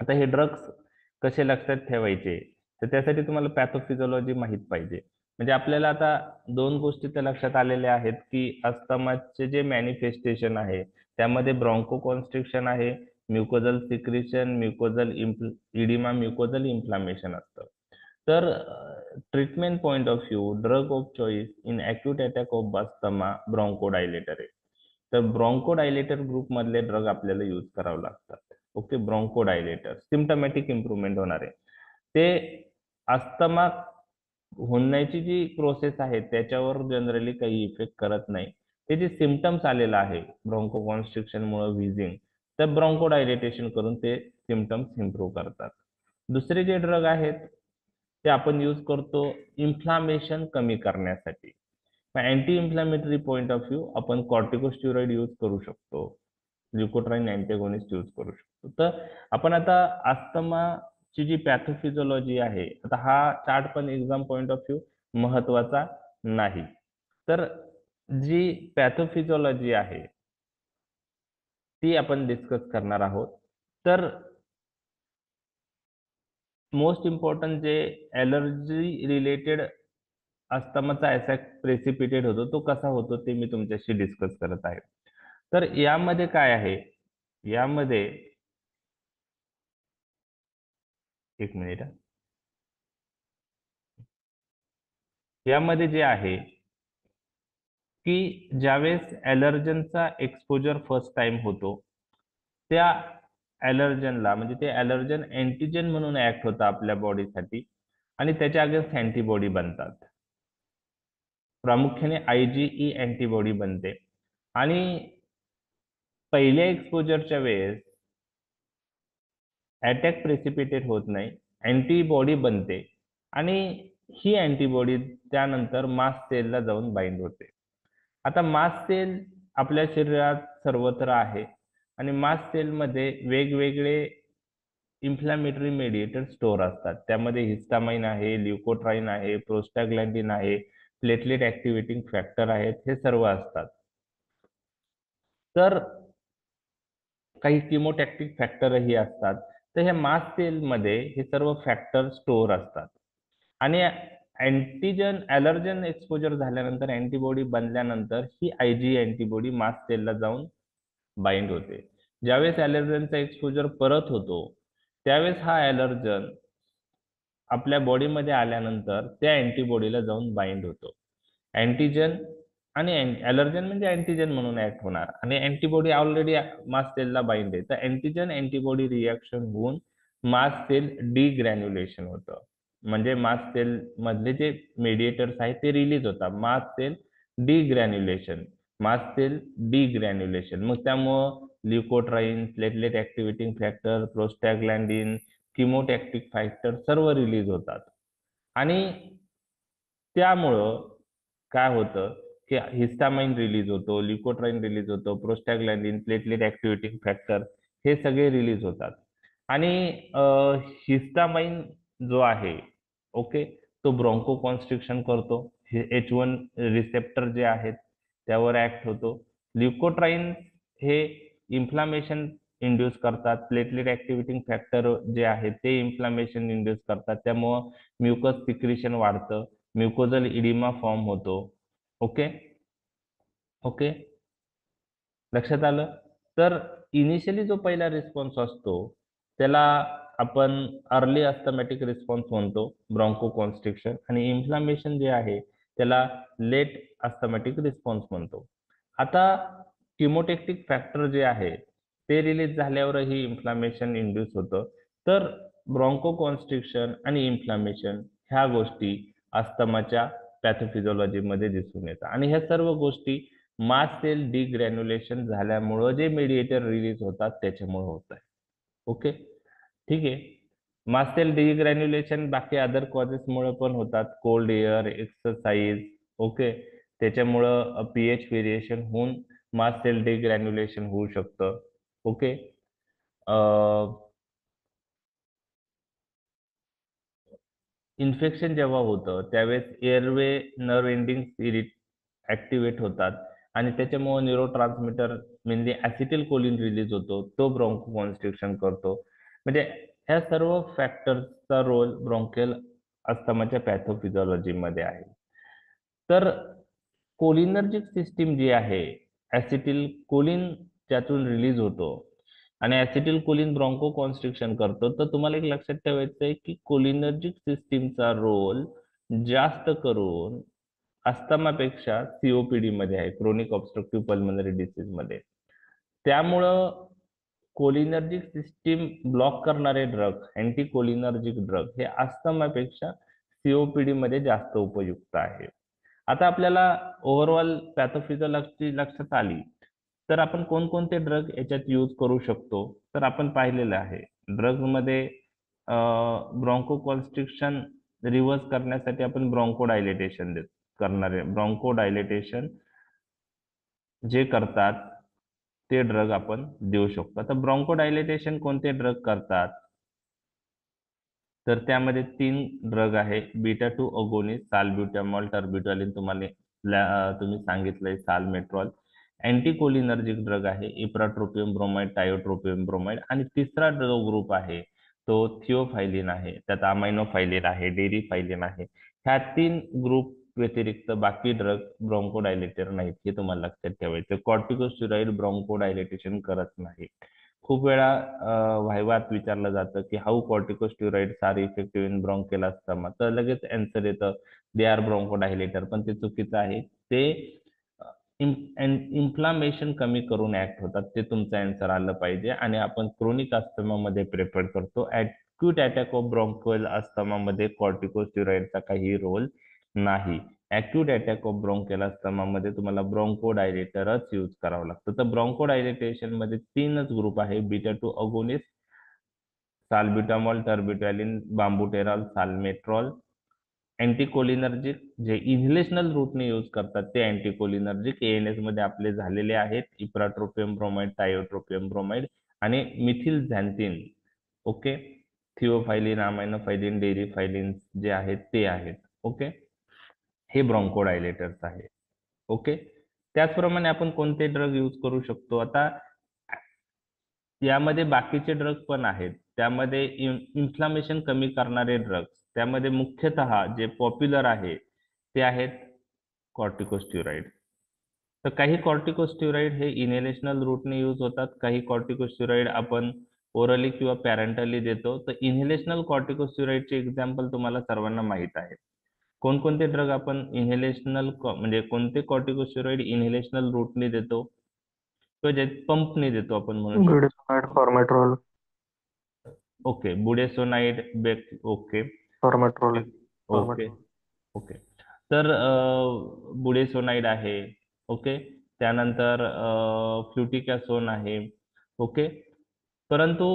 आता हे ड्रग्स कसे लक्षात ठेवायचे, तर त्यासाठी तुम्हाला पॅथोफिजिओलॉजी माहित पाहिजे. म्हणजे आपल्याला आता 2 गोष्टी तर लक्षात आलेल्या आहेत की अस्थमाचे जे मॅनिफेस्टेशन आहे त्यामध्ये ब्रॉन्कोकॉन्स्ट्रिक्शन आहे, mucosal secretion, mucosal oedema, mucosal inflammation असतं. तर treatment point of view, drug of choice in acute attack of asthma bronchodilator आहे. तर ब्रॉन्कोडायलेटर ग्रुप मधले ड्रग आपल्याला यूज करावे लागतात. ओके. ब्रॉन्कोडायलेटर सिम्पटमॅटिक इम्प्रुव्हमेंट होणार आहे. ते अस्थमा होण्याची जी प्रोसेस आहे त्याच्यावर जनरली काही इफेक्ट करत नाही. ते जे सिम्पटम्स आलेला आहे ब्रॉन्कोकॉन्स्ट्रिक्शन मुळे व्हिजिंग, तर ब्रॉन्कोडायलेटेशन करून ते सिम्पटम्स इम्प्रूव्ह करतात. दुसरे जे ड्रग आहेत ते आपण यूज करतो इन्फ्लामेशन कमी करण्यासाठी. Anti inflammatory point of view आपण कॉर्टिकोस्टेरॉइड यूज करू शकतो, ल्युकोट्राईन अँटेगोनिस्ट यूज करू शकतो. तर आपण आता अस्थमाची जी पॅथोफिजिओलॉजी आहे, आता हा चार्ट पण एक्झाम पॉइंट ऑफ व्ह्यू महत्वाचा नाही. तर जी पॅथोफिजिओलॉजी आहे ती आपण डिस्कस करणार आहोत. तर मोस्ट इम्पॉर्टंट जे ॲलर्जी रिलेटेड अस्थमाचा अटॅक प्रेसिपिटेट होतो तो कसा होतो ते मी तुमच्याशी डिस्कस करत आहे. तर यामध्ये काय आहे, यामध्ये एक मिनिट, यामध्ये जे आहे की ज्यावेळेस ॲलर्जनचा एक्सपोजर फर्स्ट टाइम होतो त्या ॲलर्जनला, म्हणजे ते ॲलर्जन अँटीजन म्हणून ऍक्ट होतं आपल्या बॉडीसाठी, आणि त्याच्या अगेन्स्ट अँटीबॉडी बनतात. प्रामुख्याने आयजीई अँटीबॉडी बनते, आणि पहिल्या एक्सपोजरच्या वेळेस अटॅक प्रेसिपिटेट होत नाही, अँटीबॉडी बनते, आणि ही अँटीबॉडी त्यानंतर मास्ट सेलला जाऊन बाइंड होते. आता मास्ट सेल आपल्या शरीरात सर्वत्र आहे, आणि मास्ट सेलमध्ये वेगवेगळे इन्फ्लॅमेटरी मेडिएटर स्टोअर असतात. त्यामध्ये हिस्टामाइन आहे, ल्युकोट्राईन आहे, प्रोस्टाग्लॅंडिन आहे, प्लेटलेट ऍक्टिव्हेटिंग फॅक्टर आहेत, हे सर्व असतात. तर काही किमोटॅक्टिक फॅक्टरही असतात. तर ह्या मास्ट सेलमध्ये हे सर्व फॅक्टर स्टोअर असतात आणि अँटीजन ॲलर्जन एक्सपोजर झाल्यानंतर अँटीबॉडी बनल्यानंतर ही आयजी अँटीबॉडी मास्ट सेलला जाऊन बाइंड होते. ज्यावेळेस ॲलर्जनचा एक्सपोजर परत होतो त्यावेळेस हा ॲलर्जन आपल्या बॉडीमध्ये आल्यानंतर त्या अँटीबॉडीला जाऊन बाइंड होतो. अँटीजन आणि ॲलर्जन म्हणजे अँटीजन म्हणून ऍक्ट होणार आणि अँटीबॉडी ऑलरेडी मास्ट सेलला बाइंड आहे. तर अँटीजन अँटीबॉडी रिॲक्शन होऊन मास्ट सेल डिग्रॅन्युलेशन होतं. म्हणजे मास्ट सेल मधले जे मेडिएटर्स आहेत ते रिलीज होतात. Mast cell degranulation, mast cell degranulation. मग त्यामुळं leukotriene, platelet activating factor, prostaglandin, chemotactic factor सर्व रिलीज होतात आणि त्यामुळं काय होतं की हिस्टामाइन रिलीज होतो, ल्युकोट्राईन रिलीज होतो, प्रोस्टॅग्लॅन्डिन, प्लेटलेट ऍक्टिव्हेटिंग फॅक्टर हे सगळे रिलीज होतात आणि हिस्टामाइन जो आहे ओके तो ब्रॉन्को कॉन्स्ट्रिक्शन करतो. H1 रिसेप्टर जे आहेत त्यावर ऍक्ट होतो. ल्युकोट्राईन हे इन्फ्लामेशन इंड्यूस करतात. प्लेटलेट ऍक्टिव्हेटिंग फॅक्टर जे आहेत ते इन्फ्लामेशन इंड्यूस करतात. त्यामुळं म्युकस सिक्रिशन वाढतं, म्युकोजल इडिमा फॉर्म होतो. ओके ओके लक्षात आलं. तर इनिशियली जो पहिला रिस्पॉन्स असतो त्याला आपण अर्ली अस्थमॅटिक रिस्पॉन्स म्हणतो, ब्रॉन्को कॉन्स्ट्रिक्शन, आणि इन्फ्लामेशन जे आहे त्याला लेट अस्थमॅटिक रिस्पॉन्स म्हणतो. आता किमोटेक्टिक फॅक्टर जे आहे ते रिलीज झाल्यावरही इन्फ्लामेशन इंड्यूस होतं. तर ब्रॉन्को कॉन्स्ट्रिक्शन आणि इन्फ्लामेशन ह्या गोष्टी अस्थमाच्या पॅथोफिजिओलॉजीमध्ये दिसून येतात आणि ह्या सर्व गोष्टी मास्ट सेल डिग्रॅन्युलेशन झाल्यामुळं जे मेडिएटर रिलीज होतात त्याच्यामुळे होत आहे. ओके ठीक आहे. मास्ट सेल डिग्रॅन्युलेशन बाकी अदर कॉजेसमुळे पण होतात. कोल्ड एअर, एक्सरसाइज, ओके त्याच्यामुळं पीएच व्हेरिएशन होऊन मास्ट सेल डिग्रॅन्युलेशन होऊ शकतं. ओके इन्फेक्शन जेव्हा होतं त्यावेळेस एअरवे नर्व एंडिंग ऍक्टिव्हेट होतात आणि त्याच्यामुळे न्यूरोट्रान्समीटर मेनली ऍसिटिल कोलिन रिलीज होतो, तो ब्रॉन्को कॉन्स्ट्रिक्शन करतो. म्हणजे ह्या सर्व फॅक्टर्सचा रोल ब्रॉन्कियल अस्थमाच्या पॅथोफिजिओलॉजीमध्ये आहे. तर कोलिनर्जिक सिस्टीम जी आहे ऍसिटिल कोलिन त्यातून रिलीज होतो आणि ऍसिटिल कोलिन ब्रॉन्को कॉन्स्ट्रिक्शन करतो. तर तुम्हाला एक लक्षात ठेवायचं आहे की कोलिनर्जिक सिस्टीमचा रोल जास्त करून अस्थमापेक्षा सीओपीडी मध्ये आहे, क्रोनिक ऑब्स्ट्रक्टिव्ह पल्मनरी डिसीज मध्ये. त्यामुळं कोलिनर्जिक सिस्टीम ब्लॉक करणारे ड्रग, अँटी कोलिनर्जिक ड्रग हे अस्थमापेक्षा सीओपीडी मध्ये जास्त उपयुक्त आहे. आता आपल्याला ओव्हरऑल पॅथोफिजिओलॉजी लक्षात आली तर आपण कोणकोणते ड्रग याच्यात यूज करू शकतो तर आपण पाहिलेलं आहे. ड्रग मध्ये ब्रॉन्को कॉन्स्ट्रिक्शन रिव्हर्स करण्यासाठी आपण ब्रॉन्को डायलेटेशन करणारे ब्रॉन्को डायलेटेशन जे करतात ते ड्रग आपण देऊ शकतो. आता ब्रॉन्को डायलेटेशन कोणते ड्रग करतात तर त्यामध्ये 3 ड्रग आहे. बीटा 2 अगोनिस्ट, साल्ब्युटामॉल, टर्बिटॉलिन तुम्ही सांगितलंय, साल्मेट्रॉल. अँटी कोलिनर्जिक ड्रग आहे इप्राट्रोपियम ब्रोमाइड, टायोट्रोपियम ब्रोमाइड, आणि तिसरा जो ग्रुप आहे तो थिओफायलिन आहे. त्यात अमायनोफायलिन आहे, डेरिफायलिन आहे. ह्या 3 ग्रुप व्यतिरिक्त बाकी ड्रग ब्रॉन्को डायलेटर नाहीत हे तुम्हाला लक्षात ठेवायचं. कॉर्टिकोस्टेरॉइड ब्रॉन्को डायलेटेशन करत नाही. खूप वेळा व्हायवात विचारलं जातं की how corticosteroids are effective in bronchial asthma, तर लगेच आन्सर येतं दे आर ब्रॉन्कोडायलेटर, पण ते चुकीचं आहे. ते इन्फ्लामेशन कमी करून ऍक्ट होतात. ते तुमचं आन्सर आलं पाहिजे. आणि आपण क्रोनिक अस्थमामध्ये प्रेफर करतो. अॅक्यूट अटॅक ऑफ ब्रॉन्कियल अस्थमामध्ये कॉर्टिकोस्टेरॉइडचा काही रोल नाही. अॅक्यूट अटॅक ऑफ ब्रॉन्कियल अस्थमामध्ये तुम्हाला ब्रॉन्कोडायलेटरच यूज करावं लागतं. तर ब्रॉन्कोडायलेटेशन मध्ये 3च ग्रुप आहे, बीटा 2 अगोनिस्ट, साल्ब्युटामॉल, टर्बिटॉलिन, बांबुटेरॉल, साल्मेट्रॉल. अँटीकोलिनर्जिक जे इन्हेलेशनल रूटने यूज करतात ते अँटीकोलिनर्जिक एएनएस मध्ये आपले झालेले आहेत, इप्राट्रोपियम ब्रोमाइड, टायोट्रोपियम ब्रोमाइड आणि मिथिल झॅन्थिन. ओके थिओफायलिन, अमायनोफायलिन, डेरिफायलिन जे आहेत ते आहेत. ओके हे ब्रॉन्कोडायलेटर्स आहे. ओके त्याचप्रमाणे आपण कोणते ड्रग यूज करू शकतो? आता यामध्ये बाकीचे ड्रग पण आहेत. त्यामध्ये इन्फ्लामेशन कमी करणारे ड्रग्स, त्यामध्ये मुख्यतः जे पॉप्युलर आहे ते आहेत कॉर्टिकोस्टेरॉइड. तर काही कॉर्टिकोस्टेरॉइड हे इनहेलेशनल रूटने यूज होतात, काही कॉर्टिकोस्टेरॉइड आपण ओरली किंवा पॅरेंटली देतो. तर इनहेलेशनल कॉर्टिकोस्टेरॉइडचे एक्झाम्पल तुम्हाला सर्वांना माहित आहे. कोणकोणते ड्रग आपण इनहेलेशनल म्हणजे कोणते कॉर्टिकोस्टेरॉइड इनहेलेशनल रूटने देतो किंवा जे पंपने देतो आपण म्हणू शकतो? Budesonide, formoterol, okay, budesonide, okay formoterol, okay formoterol. Okay. तर बुडेसोनाइड आहे. ओके. त्यानंतर फ्लुटिकासोन आहे. ओके. परंतु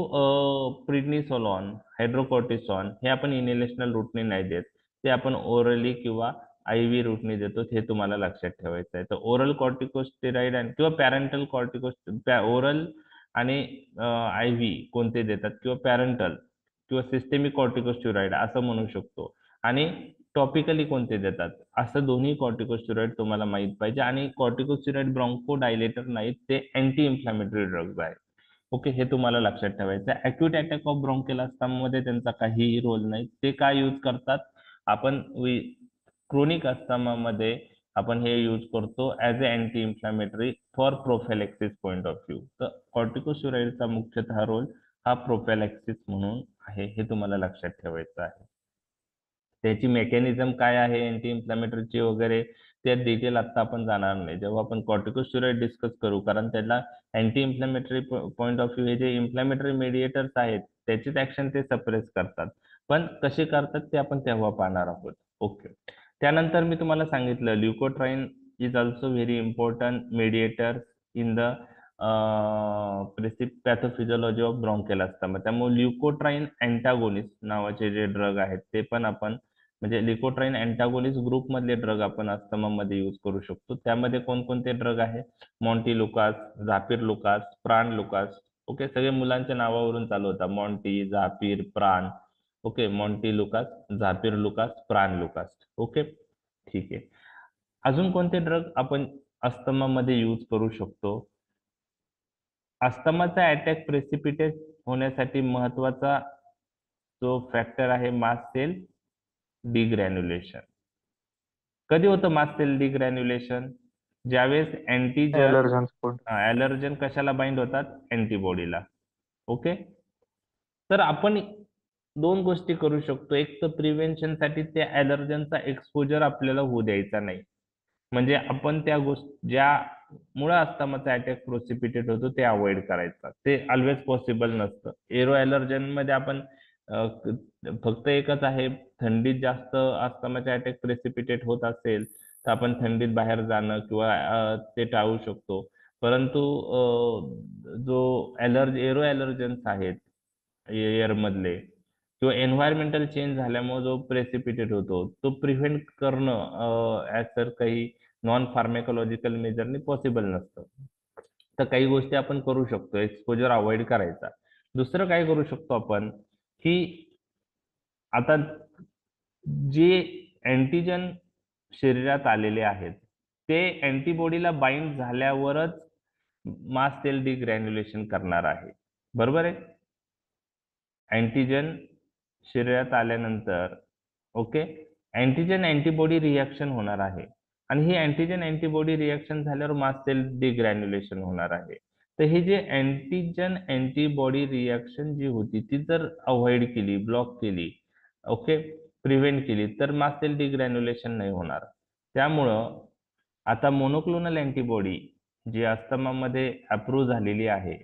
प्रिडनिसोलॉन, हायड्रोकॉर्टिसॉन हे आपण इनहेलेशनल रूटने नाही देत, ते आपण ओरली किंवा IV रूटने देतो. हे तुम्हाला लक्षात ठेवायचं आहे. तर ओरल कॉर्टिकोस्टेरॉइड किंवा पॅरेंटल ओरल आणि IV कोणते देतात किंवा पॅरेंटल किंवा सिस्टेमिक कॉर्टिकोस्टेरॉइड असं म्हणू शकतो, आणि टॉपिकली कोणते देतात असं दोन्ही कॉर्टिकोस्टेरॉइड तुम्हाला माहित पाहिजे. आणि कॉर्टिकोस्टेरॉइड ब्रॉन्को डायलेटर नाहीत, ते अँटी इन्फ्लॅमेटरी ड्रग्ज आहेत. ओके, हे तुम्हाला लक्षात ठेवायचं आहे. अॅक्यूट अटॅक ऑफ ब्रॉन्कियल अस्थमामध्ये त्यांचा काहीही रोल नाही. ते काय यूज करतात? आपण क्रोनिक अस्थमामध्ये आपण हे यूज करतो as a anti inflammatory for prophylaxis point of view. तर कॉर्टिकोस्टेरॉइडचा मुख्यतः रोल हा प्रोफॅलेक्सिस म्हणून आहे, हे तुम्हाला लक्षात ठेवायचं आहे. त्याची मेकॅनिझम काय आहे अँटी इन्फ्लॅमेटरीची वगैरे त्या डिटेल आता आपण जाणार नाही, जेव्हा आपण कॉर्टिकोस्टेरॉइड डिस्कस करू, कारण त्याला anti inflammatory point of view हे जे इन्फ्लॅमेटरी मेडिएटर्स आहेत त्याचीच ऍक्शन ते सप्रेस करतात. पण कसे करतात ते आपण तेव्हा पाहणार आहोत. ओके. त्यानंतर मी तुम्हाला सांगितलं leukotriene is also very important mediator in the pathophysiology of bronchial asthma. त्यामुळे ल्युकोट्राईन अँटागोनिस्ट नावाचे जे ड्रग आहेत ते पण आपण म्हणजे लिकोट्राईन अँटागोनिस्ट ग्रुप मधले ड्रग आपण अस्थमामध्ये यूज करू शकतो. त्यामध्ये कोणकोणते ड्रग आहे? मॉन्टिलुकास, झापिरलुकास, प्राणलुकास. ओके, सगळे मुलांच्या नावावरून चालू होता, मॉन्टी, झापीर, प्राण. ओके, मॉन्टिलुकास, झापिरलुकास, प्राणलुकास. ओके, ठीक आहे. अजून कोणते ड्रग आपण अस्थमामध्ये यूज करू शकतो? अस्थमाचा अटॅक प्रेसिपिटेट होण्यासाठी महत्वाचा जो फॅक्टर आहे मास्ट सेल डिग्रॅन्युलेशन. कधी होतं मास्ट सेल डिग्रॅन्युलेशन? ज्यावेळेस ऍलर्जन स्पॉट. ॲलर्जन कशाला बाइंड होतात? अँटीबॉडीला. ओके. तर आपण दोन गोष्टी करू शकतो. एक तर प्रिव्हेन्शन साठी त्या ॲलर्जनचा एक्सपोजर आपल्याला होऊ द्यायचा नाही. म्हणजे आपण त्या गोष्टी ज्यामुळे अस्थमाचा अटॅक प्रोसिपिटेट होतो ते अवॉइड करायचा. ते ऑलवेज पॉसिबल नसतं. एरो ॲलर्जन मध्ये आपण फक्त एकच आहे, थंडीत जास्त अस्थमाचा अटॅक प्रेसिपिटेट होत असेल तर आपण थंडीत बाहेर जाणं किंवा ते टाळू शकतो. परंतु जो एरो ॲलर्जन्स आहेत एअर मधले किंवा एन्व्हायरमेंटल चेंज झाल्यामुळे जो प्रेसिपिटेट होतो तो प्रिव्हेंट करणं ऍज तर काही नॉन फार्मेकोलॉजिकल मेजरने पॉसिबल नसतं. तर काही गोष्टी आपण करू शकतो एक्सपोजर अवॉइड करायचा. दुसरं काय करू शकतो आपण की आता जे अँटीजन शरीरात आलेले आहेत ते अँटीबॉडीला बाइंड झाल्यावरच मास्ट सेल डिग्रॅन्युलेशन करणार आहे. बरोबर आहे? अँटीजन शरीरात आल्यानंतर ओके अँटीजन अँटीबॉडी रिॲक्शन होणार आहे आणि ही अँटीजन अँटीबॉडी रिॲक्शन झाल्यावर मास्ट सेल डिग्रॅन्युलेशन होणार आहे. तर हे जे अँटीजन अँटीबॉडी रिॲक्शन जी होती ती जर अवॉइड केली, ब्लॉक केली, ओके, प्रिव्हेंट केली तर मास्ट सेल डिग्रॅन्युलेशन नाही होणार. त्यामुळं आता मोनोक्लोनल अँटीबॉडी जी अस्थमामध्ये अप्रूव्ह झालेली आहे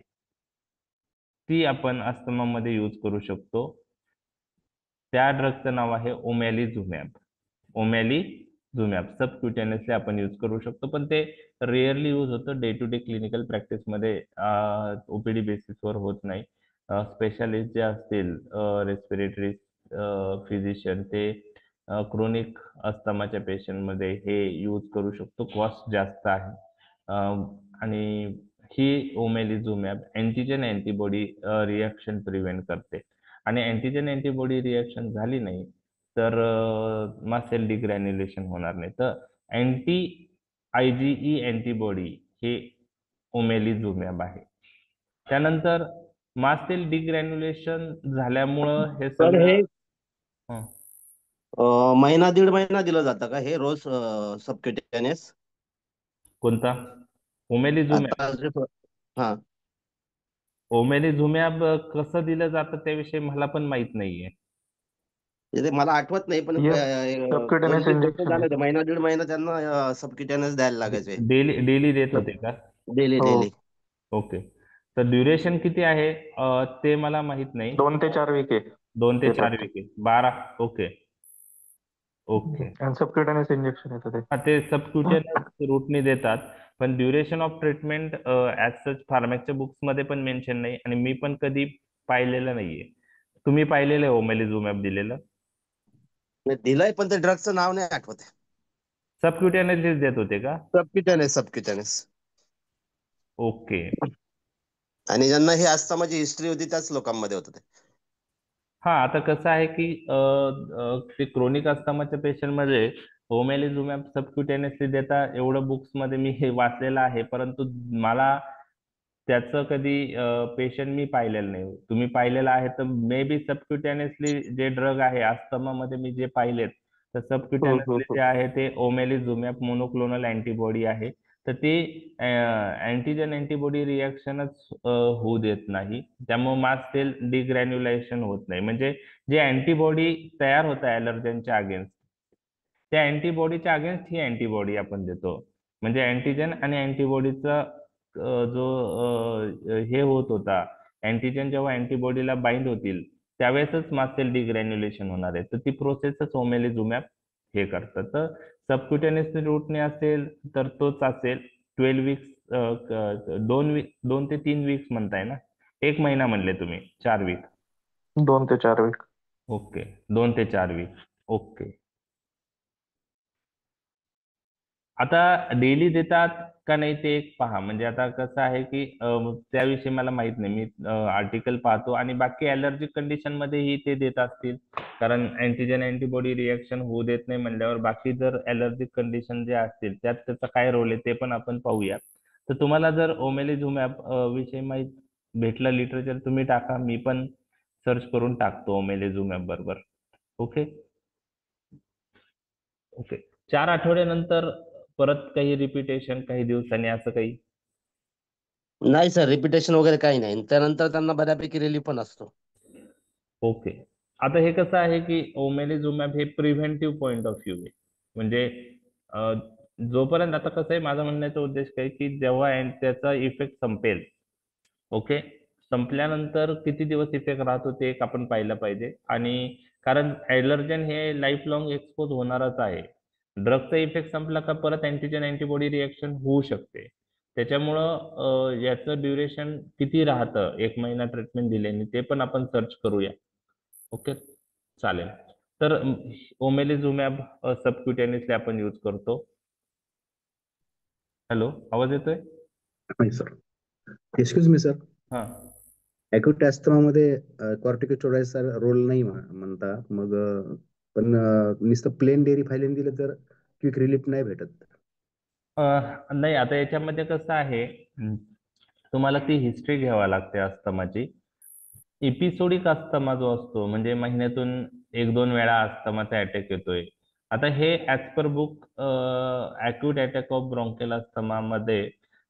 ती आपण अस्थमामध्ये यूज करू शकतो. त्या ड्रगचं नाव आहे ओमॅलिझुमॅब. ओमॅलिझुमॅब सबक्युटेनियसली आपण यूज करू शकतो, पण ते रेअरली यूज होतं. डे टू डे क्लिनिकल प्रॅक्टिसमध्ये ओपीडी बेसिसवर होत नाही. स्पेशालिस्ट जे असतील रेस्पिरेटरी फिजिशियन ते क्रोनिक अस्थमाच्या पेशंटमध्ये हे यूज करू शकतो. कॉस्ट जास्त आहे आणि ही omalizumab antigen antibody reaction prevent करते आणि अँटीजन अँटीबॉडी रिॲक्शन झाली नाही तर मास्ट सेल डिग्रॅन्युलेशन होणार नाही. तर अँटी IgE अँटीबॉडी हे ओमेलिझुमॅब आहे. त्यानंतर मास्ट सेल डिग्रॅन्युलेशन झाल्यामुळं हे तर सगळं हे हं. महिना दीड महिना दिलं जातं का हे रोज सबक्युटेनियस? कोणता ओमेलिझुमॅब? आता हा ओमेलिझुमॅब कसं दिलं जातं त्याविषयी मला पण माहित नाहीये. ते मला आठवत नाही, पण सबक्युटेनियस 2-3 वर्ष इंजेक्शन झाले आहे. होते, महिना दीड महिना त्यांना सबक्युटेनियस द्यायला लागायचे डेली डेली देत होते का? डेली हो डेली. ओके. तर ड्युरेशन किती आहे ते मला माहित नाही. 2 ते 4 वीक आहे 2 ते 4 देतात ते. वीक 12. Okay okay. आणि सबक्युटेनियस इंजेक्शन येतं ते. हा ते सबक्युटेनियस रूटने देतात, पण duration of treatment as such फार्मॅकच्या बुक्स मध्ये पण मेन्शन नाही आणि मी पण कधी पाहिलेलं नाहीये. तुम्ही पाहिलेलं आहे ओमेलिझुमॅब दिलेलं? दिलंय, पण ते ड्रगचं नाव नाही आठवत. सबक्युटेनियस देत होते का? सबक्युटेनियस. ओके. आणि ज्यांना ही अस्थमाची हिस्ट्री होती त्याच लोकांमध्ये होतं ते. हा आता कसं आहे की ते क्रोनिक अस्थमाच्या पेशंट मध्ये ओमेलिझुमॅब सबक्युटेनियसली देता एवढं बुक्स मध्ये मी हे वाचलेलं आहे, परंतु मला त्याचं कधी पेशंट मी पाहिलेलं नाही. तुम्ही पाहिलेलं आहे तर मे बी सबक्युटेनियसली जे ड्रग आहे अस्थमा मध्ये मी जे पाहिलेत तर सबक्युटेनियसली जे आहे ते ओमेलिझुमॅब मोनोक्लोनल अँटीबॉडी आहे. तर ती अँटीजन अँटीबॉडी रिॲक्शनच होऊ देत नाही, त्यामुळे मास्ट सेल डिग्रॅन्युलेशन होत नाही. म्हणजे जे अँटीबॉडी तयार होत आहे ॲलर्जनच्या अगेन्स्ट, त्या अँटीबॉडीच्या अगेन्स्ट ही अँटीबॉडी आपण देतो. म्हणजे अँटीजन आणि अँटीबॉडीचा जो हे होत होता, अँटीजन जेव्हा अँटीबॉडीला बाइंड होतील त्यावेळेसच मास्ट सेल डिग्रॅन्युलेशन होणार आहे. तर ती प्रोसेसच ओमेलिझुमॅब हे करतं. तर सबक्युटेनियस रूटने असेल तर तोच असेल 12 वीक्स, 2 ते 3 वीक्स म्हणताय ना? 1 महिना म्हणले तुम्ही, 4 वीक. 2 ते 4 वीक. ओके, 2 ते 4 वीक. ओके. आता डेली देतात का नाही ते एक पहा. म्हणजे आता कसं आहे की त्याविषयी मला माहित नाही. मी आर्टिकल पाहतो आणि बाकी ॲलर्जिक कंडिशन मध्येही ते देत असतील, कारण अँटीजन अँटीबॉडी रिॲक्शन होऊ देत नाही म्हणल्यावर बाकी जर ॲलर्जिक कंडिशन जे असतील त्यात त्याचा काय रोल आहे ते पण आपण पाहूया. तर तुम्हाला जर ओमेलिझुमॅब विषयी माहित भेटलं लिटरेचर तुम्ही टाका, मी पण सर्च करून टाकतो ओमेलिझुमॅब बरोबर. Okay okay. 4 आठवड्यानंतर परत काही रिपिटेशन काही दिवसांनी असं काही? नाही सर, रिपिटेशन वगैरे काही नाही. त्यानंतर त्यांना बऱ्यापैकी रिलीफ पण असतो. ओके. आता हे कसं आहे की ओमेलिझुमॅब हे प्रिव्हेंटिव्ह पॉइंट ऑफ व्ह्यू आहे. म्हणजे जोपर्यंत आता कसं आहे, माझा म्हणण्याचा उद्देश काय की जेव्हा त्याचा इफेक्ट संपेल, ओके, संपल्यानंतर किती दिवस इफेक्ट राहतो ते एक आपण पाहिलं पाहिजे. आणि कारण ॲलर्जन हे लाईफ लॉंग एक्सपोज होणारच आहे. ड्रगचा इफेक्ट संपला का परत अँटीजन अँटीबॉडी रिॲक्शन होऊ शकते. त्याच्यामुळं याचं ड्युरेशन किती राहतं 1 महिना ट्रीटमेंट दिल्याने ते पण आपण सर्च करूया. ओके चालेल. तर ओमेलिझुमॅब सबक्युटेनियसली आपण यूज करतो. हॅलो, आवाज येतोय? नाही सर. Excuse me sir. हा. अॅक्यूट मध्ये कॉर्टिकोस्टेरॉइडचा रोल नाही म्हणता मग पण नुसतं प्लेन डेरिफायलिन दिलं तर क्विक रिलीफ नाही भेटत. नाही, आता याच्यामध्ये कसं आहे, तुम्हाला ती हिस्ट्री घ्यावी लागते अस्थमाची. एपिसोडिक अस्थमा जो असतो म्हणजे महिन्यातून 1-2 वेळा अस्थमाचा अटॅक येतोय. आता हे as per book acute attack of bronchial asthma मध्ये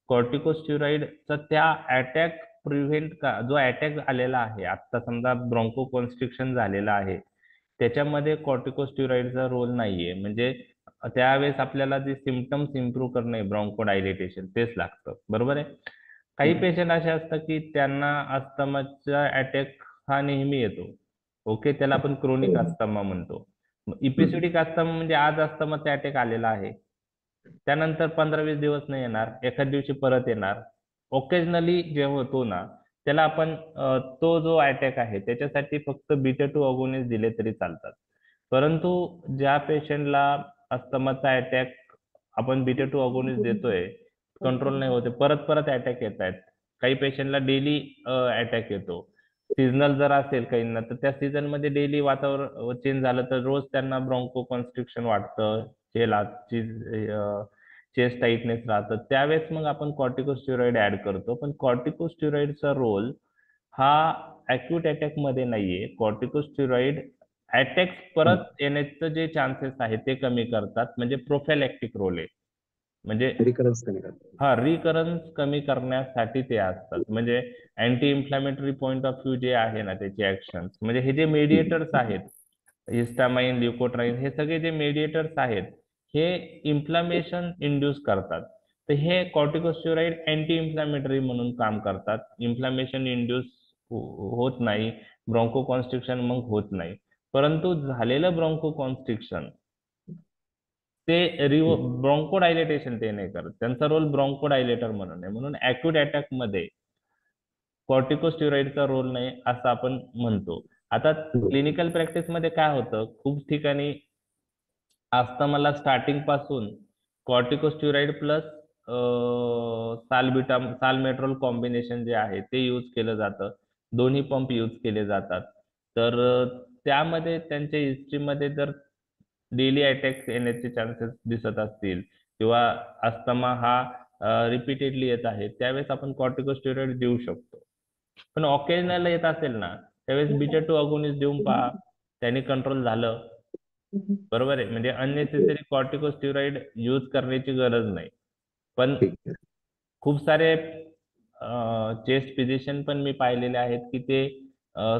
कॉर्टिकोस्टेरॉइडचा त्या अटॅक प्रिव्हेंट का, जो अटॅक आलेला आहे आता समजा ब्रॉन्को कॉन्स्ट्रिक्शन झालेला आहे त्याच्यामध्ये कॉर्टिकोस्टेरॉइडचा रोल नाहीये. म्हणजे त्यावेळेस आपल्याला जे सिम्पटम्स इम्प्रूव्ह करणे ब्रॉन्को डायलेटेशन तेच लागतं, बरोबर आहे. काही पेशंट असे असतात की त्यांना अस्थमाचा अटॅक हा नेहमी येतो. ओके, त्याला आपण क्रोनिक अस्थमा म्हणतो. इपिसोडिक अस्थमा म्हणजे आज अस्थमाचा अटॅक आलेला आहे, त्यानंतर 15-20 दिवस नाही येणार, एखाद दिवशी परत येणार. ओकेजनली जे होतो ना त्याला आपण तो जो अटॅक आहे त्याच्यासाठी फक्त बीटा-2 अगोनिस्ट दिले तरी चालतात. परंतु ज्या पेशंटला अस्थमाचा अटॅक आपण बीटा-2 अगोनिस्ट देतोय, कंट्रोल नाही होते, परत परत अटॅक येत आहेत. काही पेशंटला डेली अटॅक येतो. सीझनल जर असेल काहींना तर त्या सीझन मध्ये डेली वातावरण चेंज झालं तर रोज त्यांना ब्रॉन्को कॉन्स्ट्रिक्शन वाटतं, चेस्ट चेस्ट टाइटनेस राहतं, त्यावेळेस मग आपण कॉर्टिकोस्टेरॉइड ऍड करतो. पण कॉर्टिकोस्टेरॉइडचा रोल हा अॅक्यूट अटॅक मध्ये नाहीये. कॉर्टिकोस्टेरॉइड अटॅक परत येण्याचं जे चान्सेस आहेत ते कमी करतात, म्हणजे प्रोफॅलॅक्टिक रोल आहे. म्हणजे रिकरन्स कमी करतात. हा रिकरन्स कमी करण्यासाठी ते असतात. म्हणजे anti inflammatory point of view जे आहे ना त्याचे ऍक्शन्स, म्हणजे हे जे मेडिएटर्स आहेत, हिस्टामाइन, ल्युकोट्राईन, हे सगळे जे मेडिएटर्स आहेत हे इन्फ्लामेशन इंड्यूस करतात. तर हे कॉर्टिकोस्टेरॉइड अँटी इन्फ्लॅमेटरी म्हणून काम करतात. इन्फ्लामेशन इंड्यूस होत नाही, ब्रॉन्कोकॉन्स्ट्रिक्शन मग होत नाही. परंतु झालेलं ब्रॉन्कोकॉन्स्ट्रिक्शन ते ब्रॉन्कोडायलेटेशन ते नाही करत. त्यांचा रोल ब्रॉन्कोडायलेटर म्हणून आहे. म्हणून अॅक्यूट अटॅक मध्ये कॉर्टिकोस्टेरॉइडचा रोल नाही असं आपण म्हणतो. आता क्लिनिकल प्रॅक्टिस मध्ये काय होतं, खूप ठिकाणी अस्थमाला स्टार्टिंग पासून कॉर्टिकोस्टेरॉइड प्लस साल्मेट्रोल कॉम्बिनेशन जे आहे ते यूज केलं जातं. दोन्ही पंप यूज केले जातात. तर त्यामध्ये त्यांच्या हिस्ट्रीमध्ये जर डेली अटॅक्स येण्याचे चान्सेस दिसत असतील किंवा अस्थमा हा रिपीटेडली येत आहे, त्यावेळेस आपण कॉर्टिकोस्टेरॉइड देऊ शकतो. पण ऑकेजनल येत असेल ना, त्यावेळेस बीटा 2 अगोनिस्ट देऊन पहा, त्यांनी कंट्रोल झालं. बरोबर आहे. म्हणजे अननेसेसरी कॉर्टिकोस्टेरॉइड यूज करण्याची गरज नाही. पण ठीक आहे. खूप सारे चेस्ट फिजिशियन पण मी पाहिलेले आहेत की ते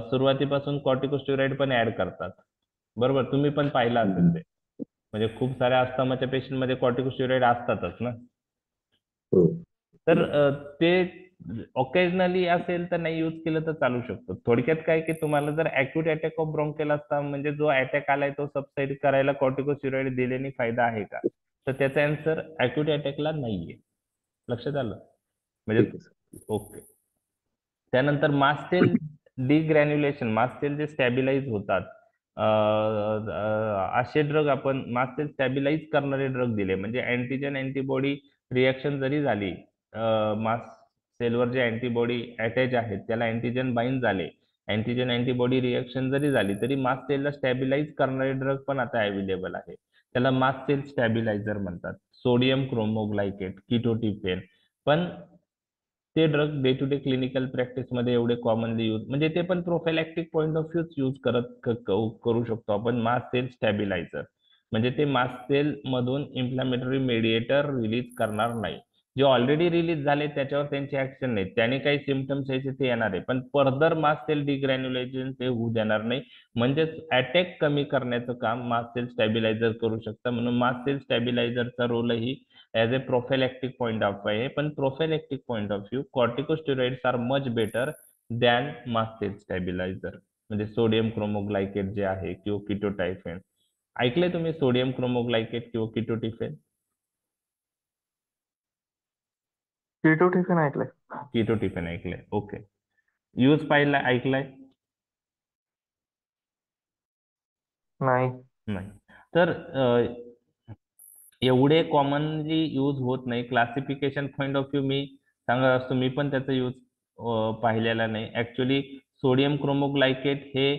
सुरुवातीपासून कॉर्टिकोस्टेरॉइड पण ऍड करतात. बरोबर, तुम्ही पण पाहिलं असेल ते. म्हणजे खूप साऱ्या अस्थमाच्या पेशंट मध्ये कॉर्टिकोस्टेरॉइड असतातच ना. हो. तर ते ऑकेजनली असेल तर नाही यूज केलं तर चालू शकतं. थोडक्यात काय की तुम्हाला जर acute attack of bronchial asthma म्हणजे जो अटॅक आलाय तो सबसाईड करायला कॉर्टिकोस्टेरॉइड दिल्याने फायदा आहे का, तर त्याचा आन्सर अॅक्यूट अटॅकला नाहीये. लक्षात आलं? म्हणजे ठीक आहे सर. ओके. त्यानंतर मास्ट सेल डिग्रॅन्युलेशन, मास्ट सेल जे स्टॅबिलाईज होतात, असे ड्रग आपण मास्ट सेल स्टॅबिलाईज करणारे ड्रग दिले. म्हणजे अँटीजन अँटीबॉडी रिॲक्शन जरी झाली, मास्ट सेलवर जे अँटीबॉडी अटॅच आहेत त्याला अँटीजन बाइंड झाले, अँटीजन अँटीबॉडी रिॲक्शन जरी झाली तरी मास्ट सेलला स्टॅबिलाईज करणारे ड्रग पण आता अवेलेबल आहे. त्याला मास्ट सेल स्टॅबिलायझर म्हणतात. Sodium cromoglycate, ketotifen. पण ते drug day to day clinical practice मध्ये एवढे कॉमनली यूज, म्हणजे ते पण prophylactic point of view use करू शकतो आपण. मास्ट सेल स्टॅबिलायझर म्हणजे ते मास्ट सेल मधून इन्फ्लॅमेटरी मेडिएटर रिलीज करणार नाही. जे ऑलरेडी रिलीज झाले त्याच्यावर त्यांची ऍक्शन नाही, त्याने काही सिमटम्स यायचे ते येणार आहे, पण फर्दर मास्ट सेल डिग्रॅन्युलेशन ते होऊ देणार नाही. म्हणजेच अटॅक कमी करण्याचं काम मास्ट सेल स्टॅबिलायझर करू शकतं. म्हणून मास्ट सेल स्टॅबिलायझरचा रोलही as a prophylactic point of view आहे. पण prophylactic point of view corticosteroids are much better than mast cell stabiliser. म्हणजे सोडियम क्रोमोग्लायकेट जे आहे किंवा किटोटायफेन. ऐकलंय तुम्ही सोडियम क्रोमोग्लायकेट किंवा किटोटिफेन? किटोटिफेन ऐकलंय. किटोटिफेन ऐकलंय. ओके. यूज पाहिला, ऐकलाय? नाही. नाही. तर एवढे कॉमनली यूज होत नाही. क्लासिफिकेशन पॉइंट ऑफ व्ह्यू मी सांगत असतो, मी पण त्याचा यूज पाहिलेला नाही. ऍक्च्युली सोडियम क्रोमोग्लायकेट हे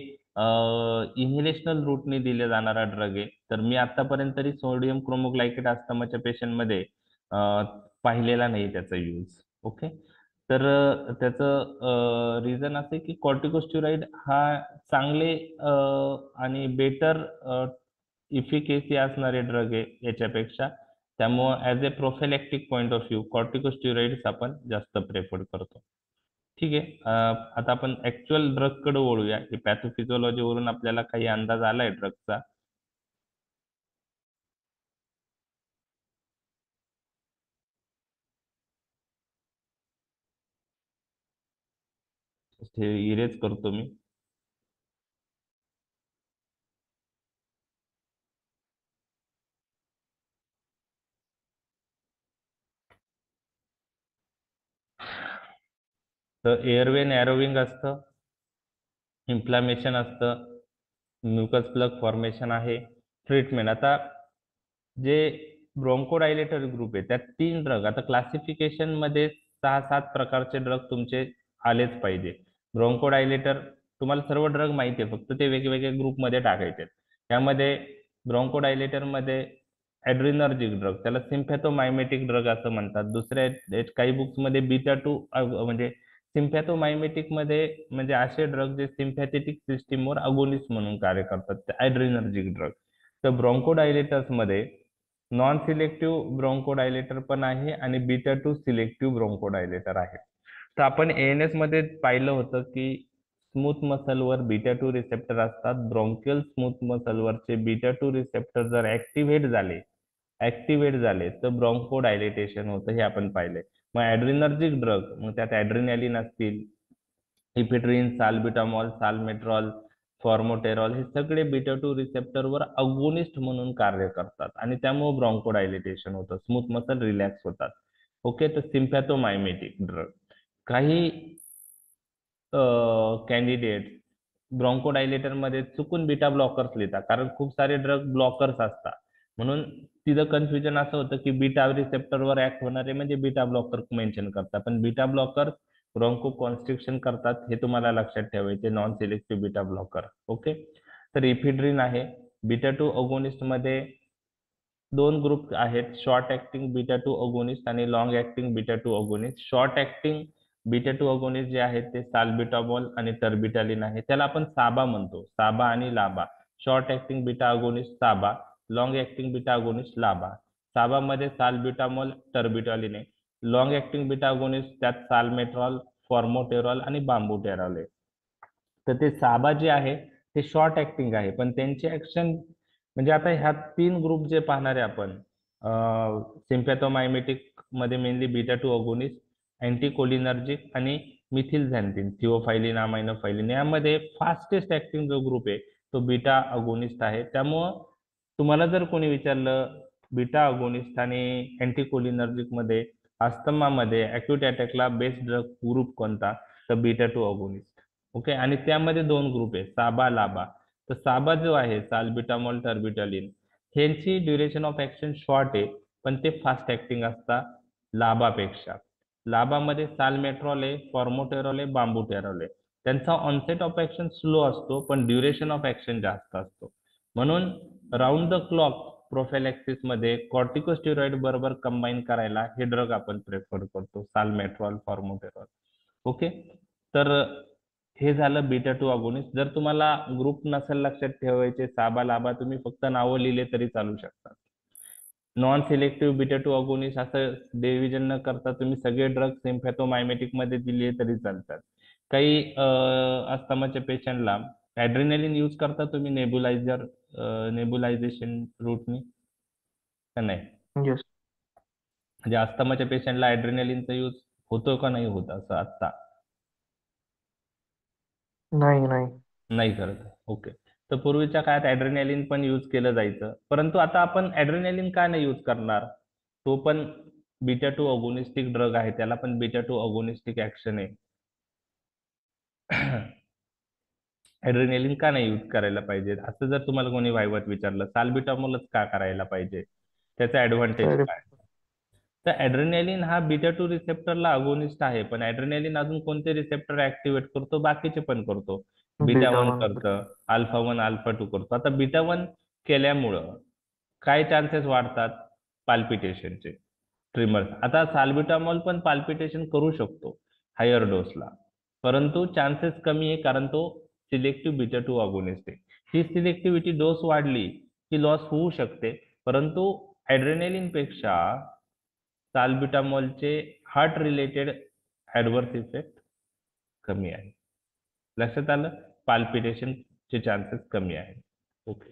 इन्हेलेशनल रूटने दिले जाणारा ड्रग आहे. तर मी आतापर्यंत तरी सोडियम क्रोमोग्लायकेट अस्थमाच्या पेशंट मध्ये पाहिलेला नाही त्याचा यूज. ओके. तर त्याचं रिझन असं आहे की कॉर्टिकोस्टेरॉइड हा चांगले आणि बेटर इफिकेसी असणारे ड्रग आहे याच्यापेक्षा. त्यामुळं as a prophylactic point of view corticosteroids आपण जास्त प्रेफर करतो. ठीक आहे. आता आपण ऍक्च्युअल ड्रग कडे वळूया. की पॅथोफिजिओलॉजी वरून आपल्याला काही अंदाज आलाय ड्रगचा. हे इरेज करतो मी. तर एअरवे नॅरोविंग असतं, इन्फ्लामेशन असतं, म्युकस प्लग फॉर्मेशन आहे. ट्रीटमेंट, आता जे ब्रोंकोडायलेटर ग्रुप आहे त्यात 3 ड्रग, आता क्लासिफिकेशन मध्ये 6-7 प्रकारचे ड्रग तुमचे आलेच पाहिजे. ब्रोंकोडायलेटर तुम्हाला सर्व ड्रग माहिती आहे, फक्त ते वेगवेगळ्या ग्रुपमध्ये टाकायचे. त्यामध्ये ब्रोंकोडायलेटर मध्ये ॲड्रिनर्जिक ड्रग, त्याला सिम्पॅथोमायमेटिक ड्रग असं म्हणतात. दुसऱ्या काही बुक्स मध्ये बीटा 2 म्हणजे सिम्पॅथोमायमेटिक मध्ये म्हणजे असे ड्रग जे सिम्पॅथेटिक सिस्टीमवर अगोनिस्ट म्हणून कार्य करतात, ते ॲड्रिनर्जिक ड्रग. तर ब्रॉन्कोडायलेटर्स मध्ये नॉन सिलेक्टिव्ह ब्रॉन्कोडायलेटर पण आहे आणि बीटा 2 सिलेक्टिव्ह ब्रॉन्कोडायलेटर आहे. तर आपण एएनएस मध्ये पाहिलं होतं की स्मूथ मसलवर बीटा 2 रिसेप्टर असतात. ब्रॉन्कियल स्मूथ मसलवरचे बीटा 2 रिसेप्टर जर ऍक्टिव्हेट झाले तर ब्रॉन्कोडायलेटेशन होतं, हे आपण पाहिलंय. मग ॲड्रिनर्जिक ड्रग, मग त्यात ॲड्रिनॅलिन असतील, इफेड्रिन, साल्बिटामॉल, साल्मेट्रॉल, फॉर्मोटेरॉल, हे सगळे बीटा 2 रिसेप्टरवर अगोनिस्ट म्हणून कार्य करतात आणि त्यामुळे ब्रॉन्कोडायलेटेशन होतं, स्मूथ मसल रिलॅक्स होतात. ओके, तर सिम्पॅथोमायमेटिक ड्रग. काही कॅन्डिडेट ब्रॉन्कोडायलेटर मध्ये चुकून बीटा ब्लॉकर्स लिहितात, कारण खूप सारे ड्रग ब्लॉकर्स असतात. म्हणून तिथं कन्फ्युजन असं होतं की बीटा रिसेप्टरवर ऍक्ट होणारे म्हणजे बीटा ब्लॉकर मेन्शन करतात, पण बीटा ब्लॉकर ब्रॉन्को कॉन्स्ट्रिक्शन करतात, हे तुम्हाला लक्षात ठेवायचे, non selective beta blocker. Okay, तर इफिड्रिन आहे. बीटा 2 अगोनिस्ट मध्ये दोन ग्रुप आहेत, शॉर्ट ऍक्टिंग बीटा 2 अगोनिस्ट आणि long acting beta 2 agonist. Short acting beta 2 agonist जे आहेत ते साल्बिटामॉल आणि टर्बिटालिन आहे. त्याला आपण साबा म्हणतो, साबा आणि लाबा. शॉर्ट ऍक्टिंग बीटा अगोनिस्ट साबा, लॉंग ऍक्टिंग बीटा अगोनिस्ट लाबा. साबा मध्ये साल्बिटामॉल, टर्बिटालिन आहे. लॉंग ऍक्टिंग बीटा अगोनिस्ट त्यात साल्मेट्रॉल, फॉर्मोटेरॉल आणि बांबुटेरॉल आहे. तर ते साबा जे आहे ते शॉर्ट ऍक्टिंग आहे, पण त्यांची ऍक्शन म्हणजे आता ह्या तीन ग्रुप जे पाहणार आहे आपण, सिम्पॅथोमायमेटिक मध्ये मेनली बीटा 2 अगोनिस्ट, अँटीकोलिनर्जिक आणि मिथिलझॅन्थिन, थिओफायलिन, अमायनोफायलिन, यामध्ये फास्टेस्ट ऍक्टिंग जो ग्रुप आहे तो बीटा अगोनिस्ट आहे. त्यामुळं तुम्हाला जर कोणी विचारलं बीटा अगोनिस्ट आणि अँटीकोलिनर्जिक मध्ये अस्थमा मध्ये अॅक्यूट अटॅकला बेस्ट ड्रग ग्रुप कोणता, तर बीटा 2 अगोनिस्ट. ओके, आणि त्यामध्ये दोन ग्रुप आहे, साबा, लाबा. तर साबा जो आहे, साल्बिटामॉल, टर्बिटालिन, ह्यांची ड्युरेशन ऑफ ऍक्शन शॉर्ट आहे, पण ते फास्ट ऍक्टिंग असतात लाबापेक्षा. लाबामध्ये साल्मेट्रॉल आहे, फॉर्मोटेरॉल आहे, बांबुटेरॉल आहे. त्यांचा ऑनसेट ऑफ ऍक्शन स्लो असतो, पण ड्युरेशन ऑफ ऍक्शन जास्त असतो. म्हणून राऊंड द क्लॉक प्रोफॅलॅक्सिस मध्ये कॉर्टिकोस्टेरॉइड बरोबर कंबाईन करायला हे ड्रग आपण प्रेफर करतो, साल्मेट्रॉल, फॉर्मोटेरॉल. ओके, तर हे झालं बीटा 2 अगोनिस्ट. जर तुम्हाला ग्रुप नसेल लक्षात ठेवायचे, साबा, लाबा, तुम्ही फक्त नावं लिहिले तरी चालू शकतात. नॉन सिलेक्टिव्ह बीटा 2 अगोनिस्ट असं डिव्हिजन न करता तुम्ही सगळे ड्रग सिम्पॅथोमायमेटिक मध्ये दिले तरी चालतात. काही अस्थमाच्या पेशंटला ॲड्रिनॅलिन यूज करता तुम्ही नेबुलायझेशन रूटनी का नाही? येस. म्हणजे अस्थमाच्या पेशंटला ॲड्रिनॅलिनचा यूज होतो का नाही होत असं आता? नाही करत. ओके, तर पूर्वीच्या काळात ॲड्रिनॅलिन पण यूज केलं जायचं, परंतु आता आपण ॲड्रिनॅलिन का नाही यूज करणार? तो पण बीटा 2 अगोनिस्टिक ड्रग आहे, त्याला पण बीटा 2 अगोनिस्टिक ऍक्शन आहे. ॲड्रिनॅलिन का नाही यूज करायला पाहिजे असं जर तुम्हाला कोणी वायवत विचारलं, साल्बिटामॉलच का करायला पाहिजे, त्याचा ऍडव्हान्टेज Correct. काय? तर ॲड्रिनॅलिन हा बीटा 2 रिसेप्टरला अगोनिस्ट आहे, पण ॲड्रिनॅलिन अजून कोणते रिसेप्टर ऍक्टिव्हेट करतो? बाकीचे पण करतो. बीटा 1 1 करतं, अल्फा 1, अल्फा 2 करतो. आता बीटा 1 केल्यामुळं काय चान्सेस वाढतात? पाल्पिटेशनचे, ट्रिमर. आता साल्बिटामॉल पण पाल्पिटेशन करू शकतो हायर डोसला, परंतु चान्सेस कमी आहे, कारण तो सिलेक्टिव्ह बीटा 2 अगोनिस्ट आहे. ही सिलेक्टिव्हिटी डोस वाढली की लॉस होऊ शकते, परंतु ॲड्रेनालिन पेक्षा साल्बिटामॉलचे हार्ट रिलेटेड ऍडव्हर्स इफेक्ट कमी आहे. लक्षात आलं? पाल्पिटेशनचे चान्सेस कमी आहे. Okay,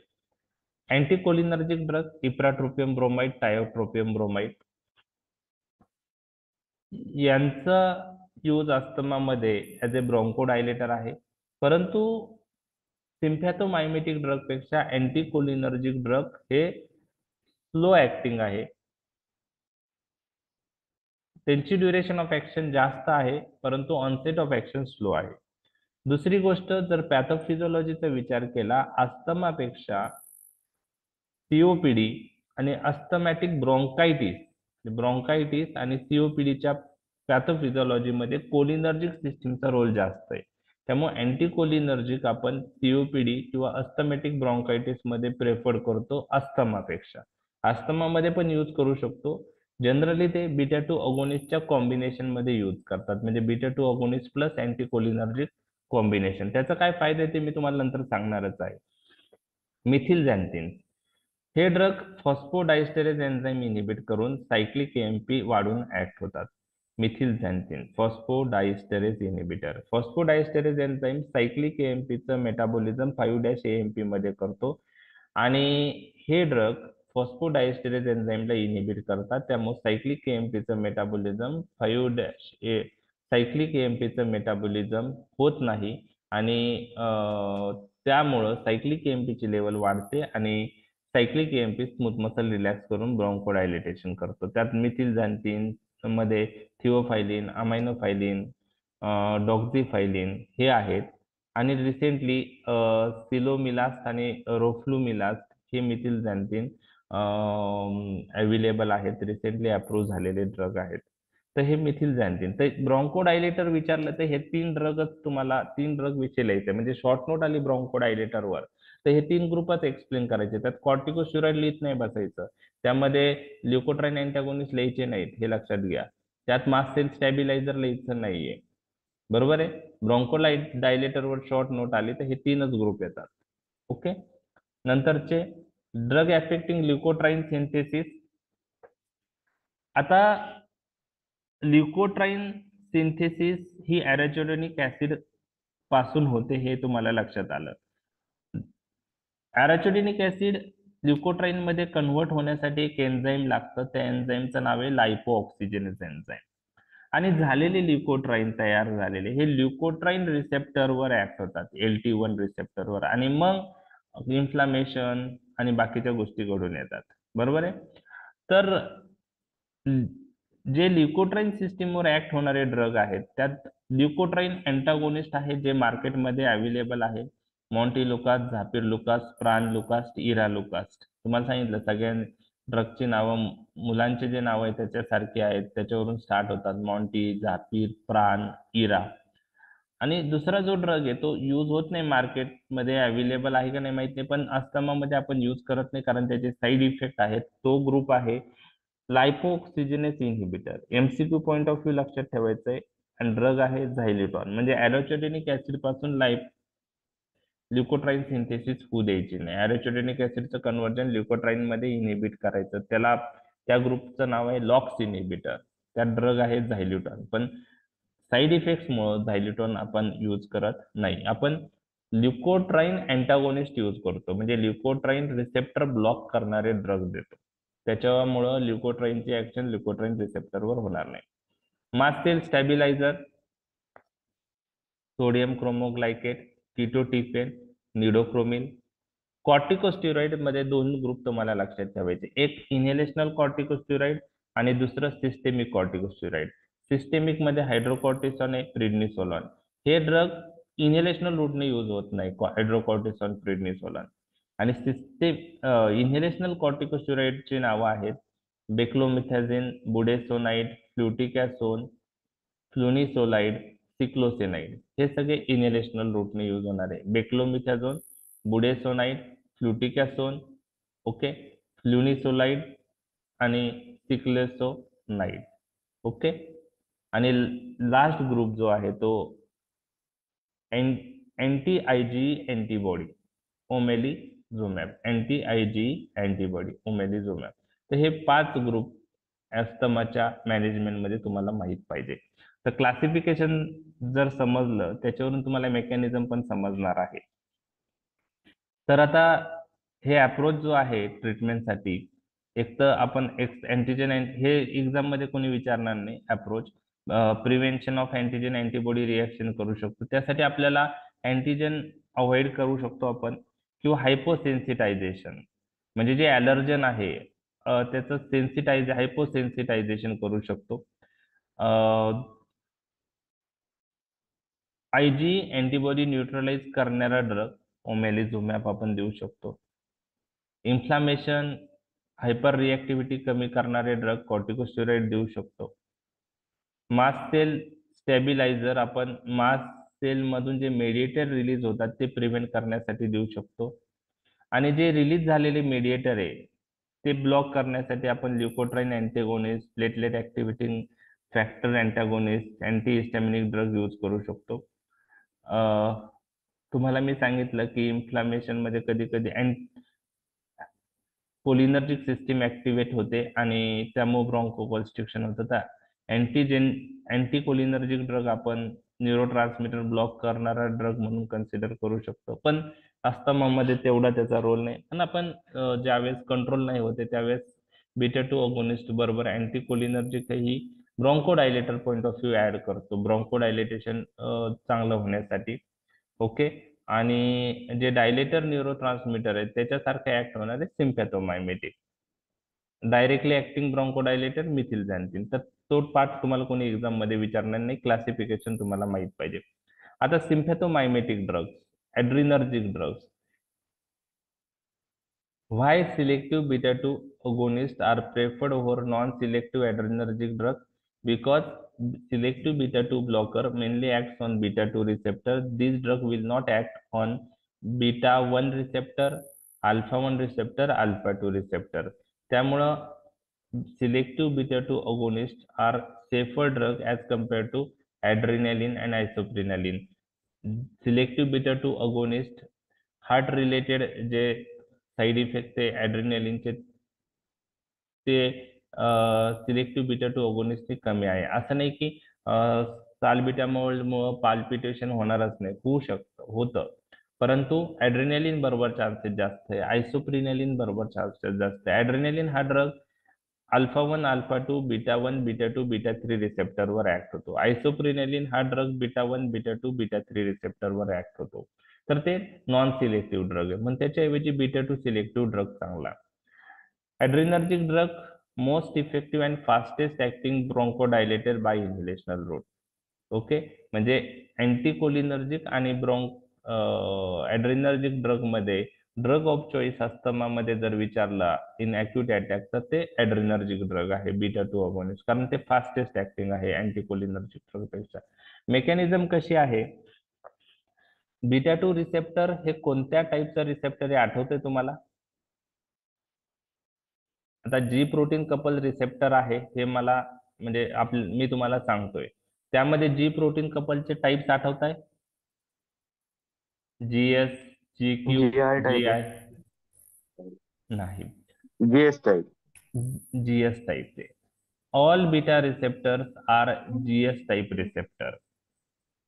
anticholinergic drug ipratropium bromide, tiotropium bromide, यांचा यूज अस्थमामध्ये ऍज ए ब्रॉन्कोडायलेटर आहे, परंतु सिम्पॅथोमायमेटिक ड्रग पेक्षा अँटीकोलिनर्जिक ड्रग हे स्लो ऍक्टिंग आहे. त्यांची ड्युरेशन ऑफ ऍक्शन जास्त आहे, परंतु ऑनसेट ऑफ ऍक्शन स्लो आहे. दुसरी गोष्ट, जर पॅथोफिजिओलॉजीचा विचार केला, अस्थमापेक्षा सीओपीडी आणि अस्थमॅटिक ब्रोंकायटिस आणि सीओपीडीच्या पॅथोफिजिओलॉजीमध्ये कोलिनर्जिक सिस्टीमचा रोल जास्त आहे. त्यामुळे अँटीकोलिनर्जिक आपण सीओपीडी किंवा अस्थमॅटिक ब्रोंकायटिस मध्ये प्रेफर करतो अस्थमापेक्षा. अस्थमामध्ये पण यूज करू शकतो. जनरली ते बीटा 2 अगोनिस्टच्या कॉम्बिनेशन मध्ये यूज करतात, म्हणजे बीटा 2 अगोनिस्ट प्लस अँटीकोलिनर्जिक कॉम्बिनेशन. त्याचा काय फायदा आहे ते मी तुम्हाला नंतर सांगणारच आहे. मिथिलझॅन्थिन हे ड्रग फॉस्फोडायस्टेरेज एन्झाईम इनिबिट करून सायक्लिक एएमपी वाढून ऍक्ट होतात. मिथिलझॅन्थिन फॉस्फोडायस्टेरेज इनिबिटर. फॉस्फोडायस्टेरेज एन्झाईम सायक्लिक एएमपीचं मेटाबॉलिझम 5' मध्ये करतो आणि हे ड्रग फॉस्फोडायस्टेरेज एन्झाईमला इनिबिट करतात. त्यामुळे सायक्लिक एएमपीचं मेटाबॉलिझम सायक्लिक एएमपीचं मेटाबॉलिझम होत नाही आणि त्यामुळं सायक्लिक एएमपीची लेवल वाढते आणि cyclic AMP smooth muscle relax करून ब्रॉन्कोडायलेटेशन करतो. त्यात मिथिलझॅन्थिन मध्ये थिओफायलिन, अमायनोफायलिन, डॉक्झिफायलिन हे आहेत आणि रिसेंटली सिलोमिलास्ट आणि रोफ्लुमिलास्ट हे मिथिलझॅन्थिन अवेलेबल आहेत, रिसेंटली अप्रूव्ह झालेले ड्रग आहेत. तर हे मिथिलझॅन्थिन. तर ब्रॉन्कोडायलेटर विचारलं तर हे 3 ड्रगच तुम्हाला 3 ड्रग विषय लिहायचे, म्हणजे शॉर्ट नोट आली ब्रॉन्कोडायलेटरवर तर हे 3 ग्रुपच एक्सप्लेन करायचे. त्यात कॉर्टिकोस्टेरॉइड लिहित नाही बसायचं, त्यामध्ये ल्युकोट्राईन अँटागोनिस्ट लिहायचे नाहीत, हे लक्षात घ्या. त्यात मास्ट सेल स्टॅबिलायझर लिहायचं नाहीये, बरोबर आहे. ब्रॉन्कोडायलेटरवर शॉर्ट नोट आली तर हे 3च ग्रुप येतात. ओके. नंतरचे ड्रग अफेक्टिंग ल्युकोट्राईन सिंथेसिस. आता ल्युकोट्राईन सिंथेसिस ही ॲराचिडोनिक ऍसिड पासून होते, हे तुम्हाला लक्षात आलं. ॲराचिडोनिक ऍसिड ल्युकोट्राईन मध्ये कन्व्हर्ट होण्यासाठी एक एन्झाईम लागतं, त्या एन्झाईमचं नाव आहे लायपो ऑक्सिजनेज एन्झाईम. आणि झालेले ल्युकोट्राईन तयार झालेले हे ल्युकोट्राईन रिसेप्टरवर ऍक्ट होतात, LT1 रिसेप्टरवर, आणि मग इन्फ्लामेशन आणि बाकीच्या गोष्टी घडून येतात, बरोबर आहे. तर जे ल्युकोट्राईन सिस्टीमवर ऍक्ट होणारे ड्रग आहेत त्यात ल्युकोट्राईन अँटागोनिस्ट आहे जे मार्केटमध्ये अवेलेबल आहे. मॉन्टिलुकास, झापिरलुकास, प्राणलुकास्ट, इरालुकास्ट. तुम्हाला सांगितलं सगळ्या ड्रगची नावं मुलांचे जे नाव आहे त्याच्यासारखी आहेत, त्याच्यावरून स्टार्ट होतात, मॉन्टी, झापीर, प्राण, इरा. आणि दुसरा जो ड्रग आहे तो यूज होत नाही मार्केटमध्ये, अवेलेबल आहे का नाही माहित नाही, पण अस्थमामध्ये आपण यूज करत नाही कारण त्याचे साईड इफेक्ट आहेत. तो ग्रुप आहे lipo oxygenase inhibitor. MCQ point of view लक्षात ठेवायचं आहे. आणि ड्रग आहे झायल्युटॉन, म्हणजे ॲराचिडोनिक ऍसिड पासून ल्युकोट्राईन सिंथेसिस होऊ द्यायची नाही. ॲराचिडोनिक ऍसिडचं कन्व्हर्जन ल्युकोट्राईन मध्ये इनिबिट करायचं, त्याला त्या ग्रुपचं नाव आहे लॉक्स इनिबिटर. त्यात ड्रग आहे झायल्युटॉन, पण साईड इफेक्ट्समुळे झायल्युटॉन आपण यूज करत नाही. आपण ल्युकोट्राईन अँटागोनिस्ट यूज करतो, म्हणजे ल्युकोट्राईन रिसेप्टर ब्लॉक करणारे ड्रग देतो, त्याच्यामुळं ल्युकोट्राईनची ऍक्शन ल्युकोट्राईन रिसेप्टरवर होणार नाही. Mast cell stabiliser, sodium cromoglycate, ketotifen, nedocromil. Corticosteroid मध्ये 2 ग्रुप तुम्हाला लक्षात ठेवायचे, एक इनहेलेशनल कॉर्टिकोस्टेरॉइड आणि दुसरं सिस्टेमिक कॉर्टिकोस्टेरॉइड. सिस्टेमिक मध्ये हायड्रोकॉर्टिसॉन आहे, प्रिडनिसोलॉन. हे ड्रग इनहेलेशनल रूटने यूज होत नाही, हायड्रोकॉर्टिसॉन, प्रिडनिसोलॉन. आणि इनहेलेशनल कॉर्टिकोस्टेरॉइडची नावं आहेत बेक्लोमिथॅझिन, बुडेसोनाइड, फ्लुटिकॅसोन, फ्लुनिसोलाइड, सिक्लोसेनाइड. हे सगळे इनहेलेशनल रूटने यूज होणारे. बेक्लोमिथॅझोन, बुडेसोनाइड, फ्लुटिकॅसोन, ओके, फ्लुनिसोलाइड आणि सिक्लोसोनाइड. ओके. आणि लास्ट ग्रुप जो आहे तो anti IgE antibody omalizumab. Anti IgE antibody omalizumab. तर हे 5 ग्रुप अस्थमाच्या मॅनेजमेंट मध्ये तुम्हाला माहित पाहिजे. तर क्लासिफिकेशन जर समजलं त्याच्यावरून तुम्हाला मेकॅनिझम पण समजणार आहे. तर आता हे अप्रोच जो आहे ट्रीटमेंटसाठी, एक तर आपण अँटीजन, हे एक्झाम मध्ये कोणी विचारणार नाही approach. Prevention of antigen antibody reaction करू शकतो, त्यासाठी आपल्याला अँटीजन अवॉइड करू शकतो आपण, किंवा हायपोसेन्सिटायझेशन म्हणजे जे ॲलर्जन आहे त्याचं हायपोसेन्सिटायझेशन करू शकतो. IgE अँटीबॉडी न्यूट्रलाइज करणारा ड्रग ओमेलिझुमॅब आपण देऊ शकतो. इन्फ्लामेशन, हायपर रिएक्टिव्हिटी कमी करणारे ड्रग कॉर्टिकोस्टेरॉइड देऊ शकतो. मास्ट सेल स्टॅबिलायझर आपण मास्ट सेल मधून जे मेडिएटर रिलीज होतात ते प्रिव्हेंट करण्यासाठी देऊ शकतो. आणि जे रिलीज झालेले मेडिएटर आहे ते ब्लॉक करण्यासाठी आपण leukotriene antagonist, platelet activating factor antagonist, anti histaminic drug use करू शकतो. तुम्हाला मी सांगितलं की इन्फ्लामेशन मध्ये कधी कधी कोलिनर्जिक सिस्टीम ऍक्टिव्हेट होते आणि त्यामुळे ब्रॉन्कोकॉन्स्ट्रिक्शन होतं. तर अँटी कोलिनर्जिक ड्रग आपण न्यूरोट्रान्समीटर ब्लॉक करणारा ड्रग म्हणून कन्सिडर करू शकतो. पण अस्थमामध्ये तेवढा त्याचा रोल नाही. पण आपण ज्यावेळेस कंट्रोल नाही होते त्यावेळेस बीटा 2 अगोनिस्ट बरोबर अँटी कोलिनर्जिक ही bronchodilator point of view add करतो ब्रॉन्कोडायलेटेशन चांगलं होण्यासाठी. ओके. आणि जे डायलेटर न्यूरोट्रान्समीटर आहे त्याच्यासारखे ऍक्ट होणारे सिम्पॅथोमायमेटिक, डायरेक्टली ऍक्टिंग ब्रॉन्कोडायलेटर मिथिलझॅन्थिन. तर तो पार्ट तुम्हाला कोणी एक्झाम मध्ये विचारणार नाही, क्लासिफिकेशन तुम्हाला माहित पाहिजे. आता sympathomimetic drugs, adrenergic drugs. Why selective beta 2 agonists are preferred over non-selective adrenergic drugs? Because selective beta 2 blocker mainly acts on beta 2 receptor. This drug will not act on beta 1 receptor, alpha 1 receptor, alpha 2 receptor. त्यामुळं selective beta 2 agonists are safer drug as compared to adrenaline and isoprenaline. Selective beta 2 agonist heart related जे side effect आहे ऍड्रिनलिनचे ते selective beta 2 agonist कमी आहे. असं नाही की साल्बिटामोल palpitation होणारच नाही, होऊ शकतं, होतं, परंतु ऍड्रिनलिन बरोबर चान्सेस जास्त आहे, आयसोप्रिनलिन बरोबर चान्सेस जास्त आहे. ऍड्रिनलिन हा drug alpha 1, alpha 2, beta 1, beta 2, beta 3 रिसेप्टरवर ऍक्ट होतो. आयसोप्रिनलिन हा ड्रग बीटा 1, बीटा 2, बीटा 3 रिसेप्टरवर ऍक्ट होतो. तर ते नॉन सिलेक्टिव्ह ड्रग आहे. मग त्याच्याऐवजी बीटा 2 सिलेक्टिव्ह ड्रग चांगला. Adrenergic drug most effective and fastest acting bronchodilator by inhalational route. Okay. म्हणजे अँटीकोलिनर्जिक आणि ऍड्रिनर्जिक ड्रग मध्ये ड्रग ऑफ चॉईस अस्थमामध्ये जर विचारला इन अॅक्यूट अटॅक तर ते ऍड्रिनर्जिक ड्रग आहे बीटा 2 अगोनिस्ट, कारण ते फास्टेस्ट ऍक्टिंग आहे अँटीकोलिनर्जिक ड्रग पेक्षा. मेकॅनिझम कशी आहे? बीटा 2 रिसेप्टर हे कोणत्या टाईपचं रिसेप्टर आहे आठवतंय तुम्हाला? आता जी प्रोटीन कपल रिसेप्टर आहे हे मला म्हणजे मी तुम्हाला सांगतोय, त्यामध्ये जी प्रोटीन कपलचे टाईप्स आठवत आहे? GS, GQ, GI type GI आहे. नाही, GS टाइप. GS टाइप आहे. All beta receptors are GS type receptor.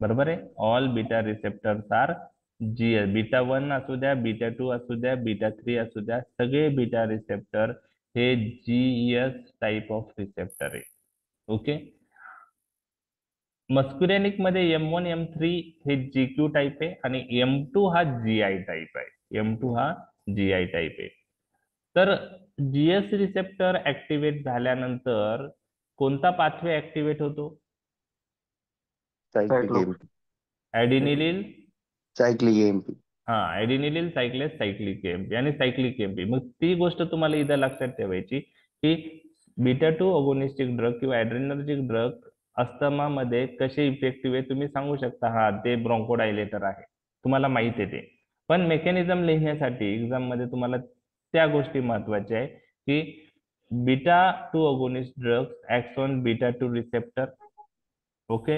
बरोबर आहे. All beta receptors are GS. Beta 1 असू द्या, बीटा 2 असू द्या, बीटा 3 असू द्या, सगळे बीटा रिसेप्टर हे GS टाइप ऑफ रिसेप्टर आहे. ओके. मस्क्युरेनिक मध्ये M1, M3 हे GQ टाइप आहे आणि M2 हा GI टाइप आहे. M2 हा GI टाइप आहे. तर GS रिसेप्टर ऍक्टिव्हेट झाल्यानंतर कोणता पाथवे ऍक्टिव्हेट होतो? Cyclic MP. Adenylyl, cyclic MP. Adenylyl cyclase, cyclic MP आणि सायक्लिक एमपी. मग ती गोष्ट तुम्हाला इथं लक्षात ठेवायची की बीटा 2 अगोनिस्टिक ड्रग किंवा ऍड्रिनर्जिक ड्रग अस्थमामध्ये कसे इफेक्टिव्ह आहे तुम्ही सांगू शकता, हा ते ब्रॉन्कोडायलेटर आहे, तुम्हाला माहित आहे ते. पण मेकॅनिझम लिहिण्यासाठी एक्झाम मध्ये तुम्हाला त्या गोष्टी महत्वाच्या आहे की beta 2 agonist drugs act on beta 2 receptor. Okay.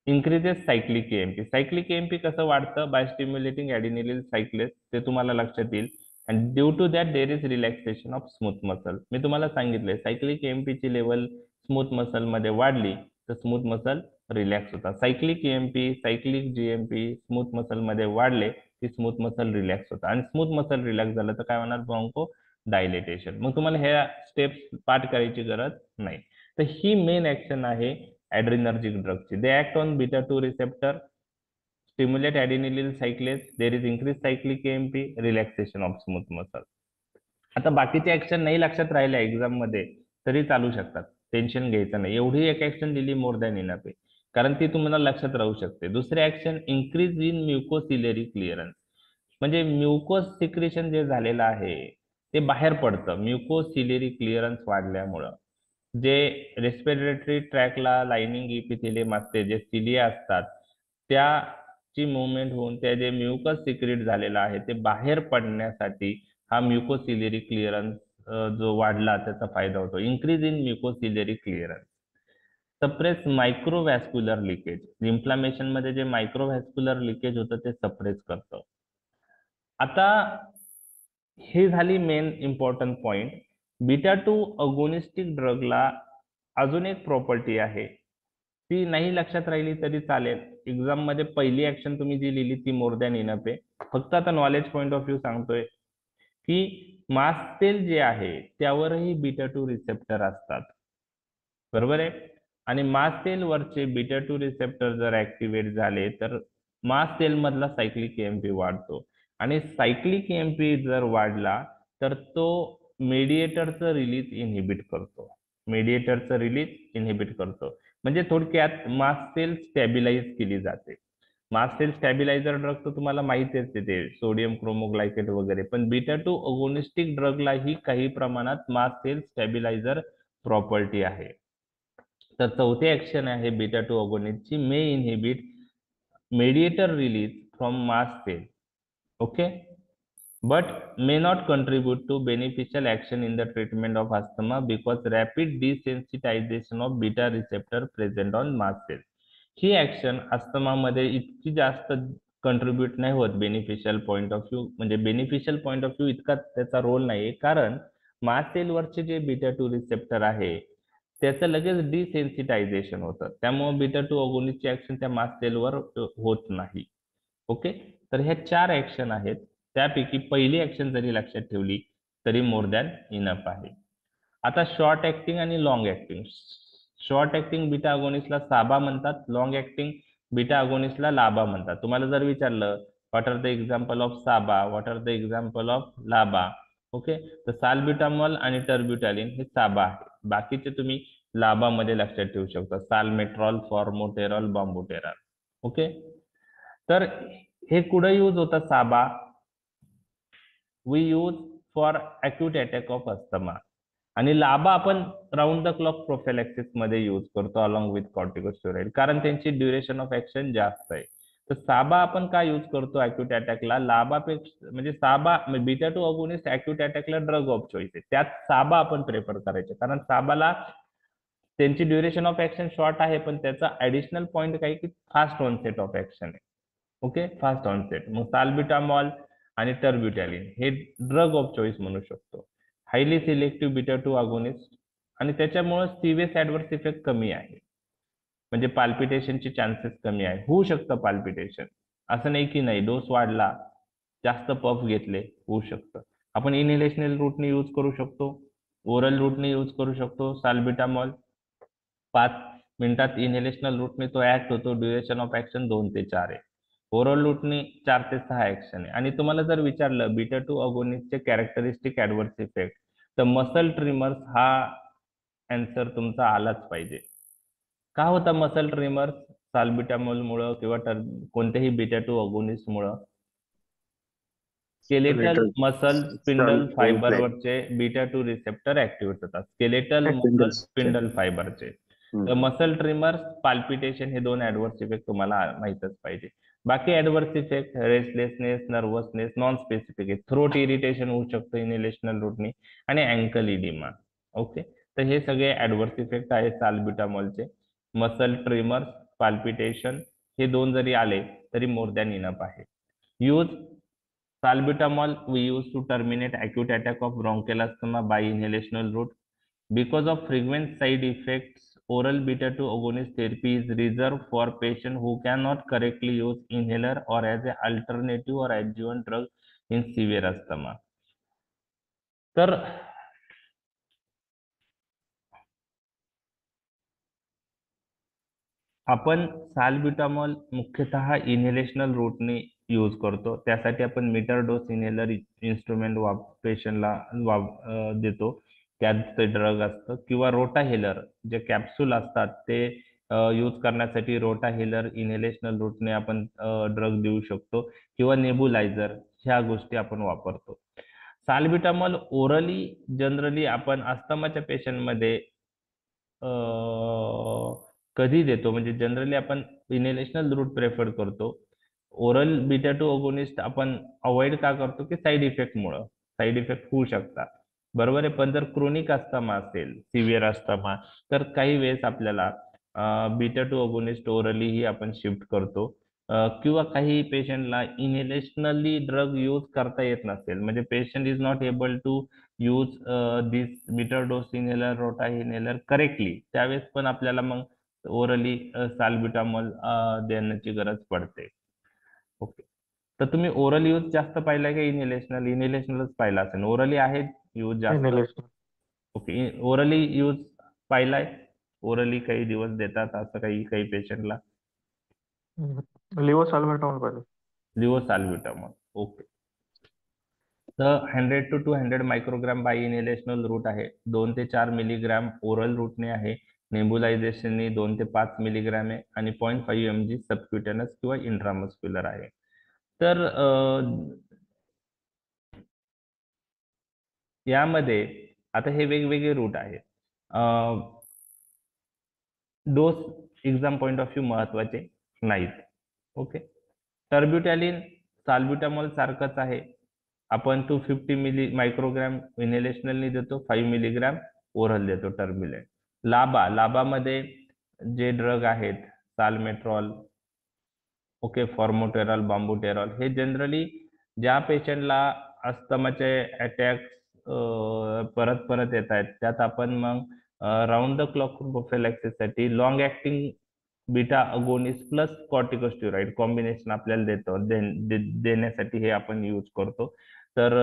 Increases cyclic AMP. Cyclic AMP कसं वाढतं? बाय स्टिम्युलेटिंग ऍडिनिलिन सायक्लेस, ते तुम्हाला लक्षात येईल. And due to that there is relaxation of smooth muscle. मी तुम्हाला सांगितलंय सायक्लिक एएमपी ची लेवल स्मूथ मसल मध्ये वाढली तर स्मूथ मसल रिलॅक्स होतात. Cyclic AMP, cyclic GMP smooth muscle मध्ये वाढले की स्मूथ मसल रिलॅक्स होतात आणि स्मूथ मसल रिलॅक्स झालं तर काय होणार? Bronco dilatation. मग तुम्हाला ह्या स्टेप्स पाठ करायची गरज नाही. तर ही मेन ऍक्शन आहे adrenergic drugs. They act on beta 2 receptor, stimulate adenylyl cyclase, there is increased cyclic AMP, relaxation of smooth muscle. आता बाकीचे ऍक्शन नाही लक्षात राहिले एक्झाम मध्ये तरी चालू शकतात, टेन्शन घ्यायचं नाही. एवढी एक ऍक्शन दिली मोर दॅन इनफ आहे, कारण ती तुम्हाला लक्षात राहू शकते. दुसरे ऍक्शन इन्क्रीज इन म्युकोसिलरी क्लिअरन्स, म्हणजे म्युकोस सिक्रेशन जे झालेलं आहे ते बाहेर पडतं म्युकोसिलरी क्लिअरन्स वाढल्यामुळं. जे रेस्पिरेटरी ट्रॅकला लाइनिंग इपिथेलियम असते, जे सिलिया असतात, त्याची मुवमेंट होऊन त्या जे म्युकस सिक्रेट झालेलं आहे ते बाहेर पडण्यासाठी हा म्युकोसिलियरी क्लिअरन्स जो वाढला त्याचा फायदा होतो. Increase in mucociliary clearance, suppress microvascular leakage, inflammation मध्ये जे मायक्रोव्हॅस्क्युलर लिकेज होतं ते सप्रेस करतं. आता हे झाली मेन इम्पॉर्टंट पॉइंट. बीटा 2 अगोनिस्टिक ड्रगला अजून एक प्रॉपर्टी आहे, ती नाही लक्षात राहिली तरी चालेल. एक्झाम मध्ये पहिली ऍक्शन तुम्ही जी लिहिली ती मोर दॅन इनफ आहे. फक्त आता नॉलेज पॉइंट ऑफ व्ह्यू सांगतोय की मास्ट सेल जे आहे त्यावरही बीटा 2 रिसेप्टर असतात, बरोबर आहे. आणि मास्ट सेल वरचे बीटा 2 रिसेप्टर जर ऍक्टिव्हेट झाले तर मास्ट सेल मधला सायक्लिक एएमपी वाढतो, आणि सायक्लिक एएमपी जर वाढला तर तो मेडिएटरचं रिलीज इनहिबिट करतो. मेडिएटरचं रिलीज इनहिबिट करतो म्हणजे थोडक्यात मास्ट सेल स्टॅबिलाइज केली जाते. मास्ट सेल स्टॅबिलायझर ड्रग तर तुम्हाला माहितीच आहे, ते सोडियम क्रोमोग्लायकेट वगैरे, पण बीटा 2 अगोनिस्टिक ड्रगलाही काही प्रमाणात मास्ट सेल स्टॅबिलायझर प्रॉपर्टी आहे. तर चौथे ऍक्शन आहे बीटा 2 अगोनिस्टची, may inhibit mediator release from mast cell, okay, but may not contribute to beneficial action in the treatment of asthma because rapid desensitization of beta receptor present on mast cell. He action asthma मध्ये इतकी जास्त contribute नाही होत beneficial point of view, म्हणजे beneficial point of view इतका त्याचा role नाहीये, कारण मास्ट सेल वरचे जे बीटा 2 रिसेप्टर आहे त्याचं लगेच डिसेन्सिटायझेशन होतं, त्यामुळे बीटा 2 अगोनिस्टची ऍक्शन त्या मास्ट सेलवर होत नाही. ओके, तर ह्या 4 ऍक्शन आहेत, त्यापैकी पहिली ऍक्शन जरी लक्षात ठेवली तरी मोर दॅन इनफ आहे. आता शॉर्ट ऍक्टिंग आणि long acting. Short acting beta अगोनिस्टला साबा म्हणतात, लॉंग ऍक्टिंग बीटा अगोनिस्टला लाबा म्हणतात. तुम्हाला जर विचारलं what are the example of SABA, what are the example of LABA, okay, तर साल्ब्युटामॉल आणि टर्ब्युटॅलिन हे साबा आहे. बाकीचे तुम्ही लाबा मध्ये लक्षात ठेवू शकता, साल्मेट्रॉल, फॉर्मोटेरॉल, बॉम्बुटेरॉल. ओके, तर हे कुठे यूज होतं SABA? We use for acute attack of asthma. आणि लाबा आपण राऊंड द क्लॉक प्रोफिलॅक्सिस मध्ये यूज करतो अलॉंग विथ कॉर्टिकोस्टेरॉइड, कारण त्यांची ड्युरेशन ऑफ ऍक्शन जास्त आहे. तर साबा आपण का यूज करतो अक्यूट अटॅकला? लाबापेक्षा म्हणजे साबा बीटा 2 अगोनिस्ट अक्यूट अटॅकला ड्रग ऑफ चॉईस आहे, त्यात साबा आपण प्रेफर करायचे, कारण साबाला त्यांची ड्युरेशन ऑफ ऍक्शन शॉर्ट आहे पण त्याचा ऍडिशनल पॉइंट काय की फास्ट ऑनसेट ऑफ ऍक्शन आहे. Okay, fast onset. मग साल्ब्युटामॉल आणि टर्ब्युटॅलिन हे ड्रग ऑफ चॉईस म्हणू शकतो. हायली सिलेक्टिव्ह बीटा 2 अगोनिस्ट, आणि त्याच्यामुळे सिव्हिअर ऍडव्हर्स इफेक्ट कमी आहे, म्हणजे पाल्पिटेशनचे चान्सेस कमी आहे. होऊ शकतं पाल्पिटेशन, असं नाही की नाही, डोस वाढला, जास्त पफ घेतले, होऊ शकतं. आपण इनहेलेशनल रूटने यूज करू शकतो, ओरल रूटने यूज करू शकतो. साल्ब्युटामॉल 5 मिनिटात इनहेलेशनल रूटने तो ऍक्ट होतो, ड्युरेशन ऑफ ऍक्शन 2 ते 4 आहे. ओरल रूटने 4 ते 6 ऍक्शन आहे. आणि तुम्हाला जर विचारलं बीटा 2 अगोनिस्टचे कॅरेक्टरिस्टिक ऍडव्हर्स इफेक्ट, तर मसल ट्रिमर्स हा आन्सर तुमचा आलाच पाहिजे. का होता मसल ट्रिमर्स? साल्ब्युटामॉल मुळे किंवा कोणत्याही बीटा 2 अगोनिस्ट मुळे स्केलेटल मसल स्पिंडल फायबरवरचे बीटा 2 रिसेप्टर ऍक्टिव्हेट होतात, स्केलेटल मसल स्पिंडल फायबरचे. तर मसल ट्रिमर्स, पाल्पिटेशन हे 2 ऍडव्हर्स इफेक्ट तुम्हाला माहितच पाहिजे. बाकी adverse effect restlessness, nervousness, non specific आहे. थ्रोट इरिटेशन होऊ शकतं इनहेलेशनल रूटने, आणि अँकल इडिमा. ओके, तर हे सगळे ऍडव्हर्स इफेक्ट आहेत साल्ब्युटामॉलचे. मसल ट्रिमर्स, पाल्पिटेशन हे 2 जरी आले तरी मोर दॅन इनफ आहे. Use salbutamol we use to terminate acute attack of bronchial asthma by inhalational route. Because of frequent side effects, oral beta 2 agonist therapy is reserved for patients who cannot correctly use inhaler or as an alternative or adjuvant drug in severe asthma. तर आपण साल्ब्युटामॉल मुख्यतः inhalational रूटने use करतो, त्यासाठी आपण metre dose inhaler instrument पेशंटला देतो, त्यात ते ड्रग असतं, किंवा रोटाहेलर जे कॅप्सूल असतात ते यूज करण्यासाठी रोटाहेलर इनहेलेशनल रूटने आपण ड्रग देऊ शकतो, किंवा नेबुलायझर, ह्या गोष्टी आपण वापरतो. साल्ब्युटामॉल ओरली जनरली आपण अस्थमाच्या पेशंटमध्ये कधी देतो, म्हणजे जनरली आपण इनहेलेशनल रूट प्रेफर करतो. ओरल बीटा 2 अगोनिस्ट आपण अवॉइड का करतो की साईड इफेक्ट मुळे. साईड इफेक्ट होऊ शकतात, बरोबर आहे. पण जर क्रोनिक अस्थमा असेल, सिव्हिअर अस्थमा, तर काही वेळेस आपल्याला बीटा टू अगोनिस्ट ओरली ही आपण शिफ्ट करतो, किंवा काही पेशंटला इनहेलेशनली ड्रग यूज करता येत नसेल, म्हणजे patient is not able to use this beta dose inhaler, rota inhaler correctly, त्यावेळेस पण आपल्याला मग ओरली साल्ब्युटामॉल देण्याची गरज पडते. ओके, तर तुम्ही ओरल यूज जास्त पाहिलाय का इनहेलेशनल? इनहेलेशनलच पाहिला असेल, ओरली आहे यूज जास्त. इनहेलेशन. ओके, ओरली यूज पाहिलाय, ओरली काही दिवस देतात असं काही काही पेशंटला? लिव्होसाल्बेटामॉल पाहिजे. लिव्होसाल्ब्युटामॉल, ओके. तर 100 to 200 मायक्रोग्राम बाय इनहेलेशनल रूट आहे, 2 ते 4 मिलीग्राम ओरल रूटने आहे, नेब्युलायझेशनने 2 ते 5 मिलीग्राम आहे, आणि 0.5 mg सबक्युटेनस किंवा इंट्रामस्क्युलर आहे. तर यामध्ये आता हे वेगवेगळे रूट आहेत. Dose exam point of view महत्वाचे नाहीत. ओके, टर्ब्युटॅलिन साल्ब्युटामॉल सारखंच आहे, आपण 250 मायक्रोग्राम इनहेलेशनलनी देतो, 5 मिलीग्राम ओरल देतो टर्ब्युलॅन. लाबामध्ये जे ड्रग आहेत, साल्मेट्रॉल, ओके, फॉर्मोटेरॉल, बांबुटेरॉल, हे जनरली ज्या पेशंटला अस्थमाचे अटॅक परत परत येत आहेत, त्यात आपण मग राऊंड द क्लॉक प्रोफिलॅक्सिस साठी long acting beta agonist plus corticosteroid combination आपल्याला देण्यासाठी हे आपण यूज करतो. तर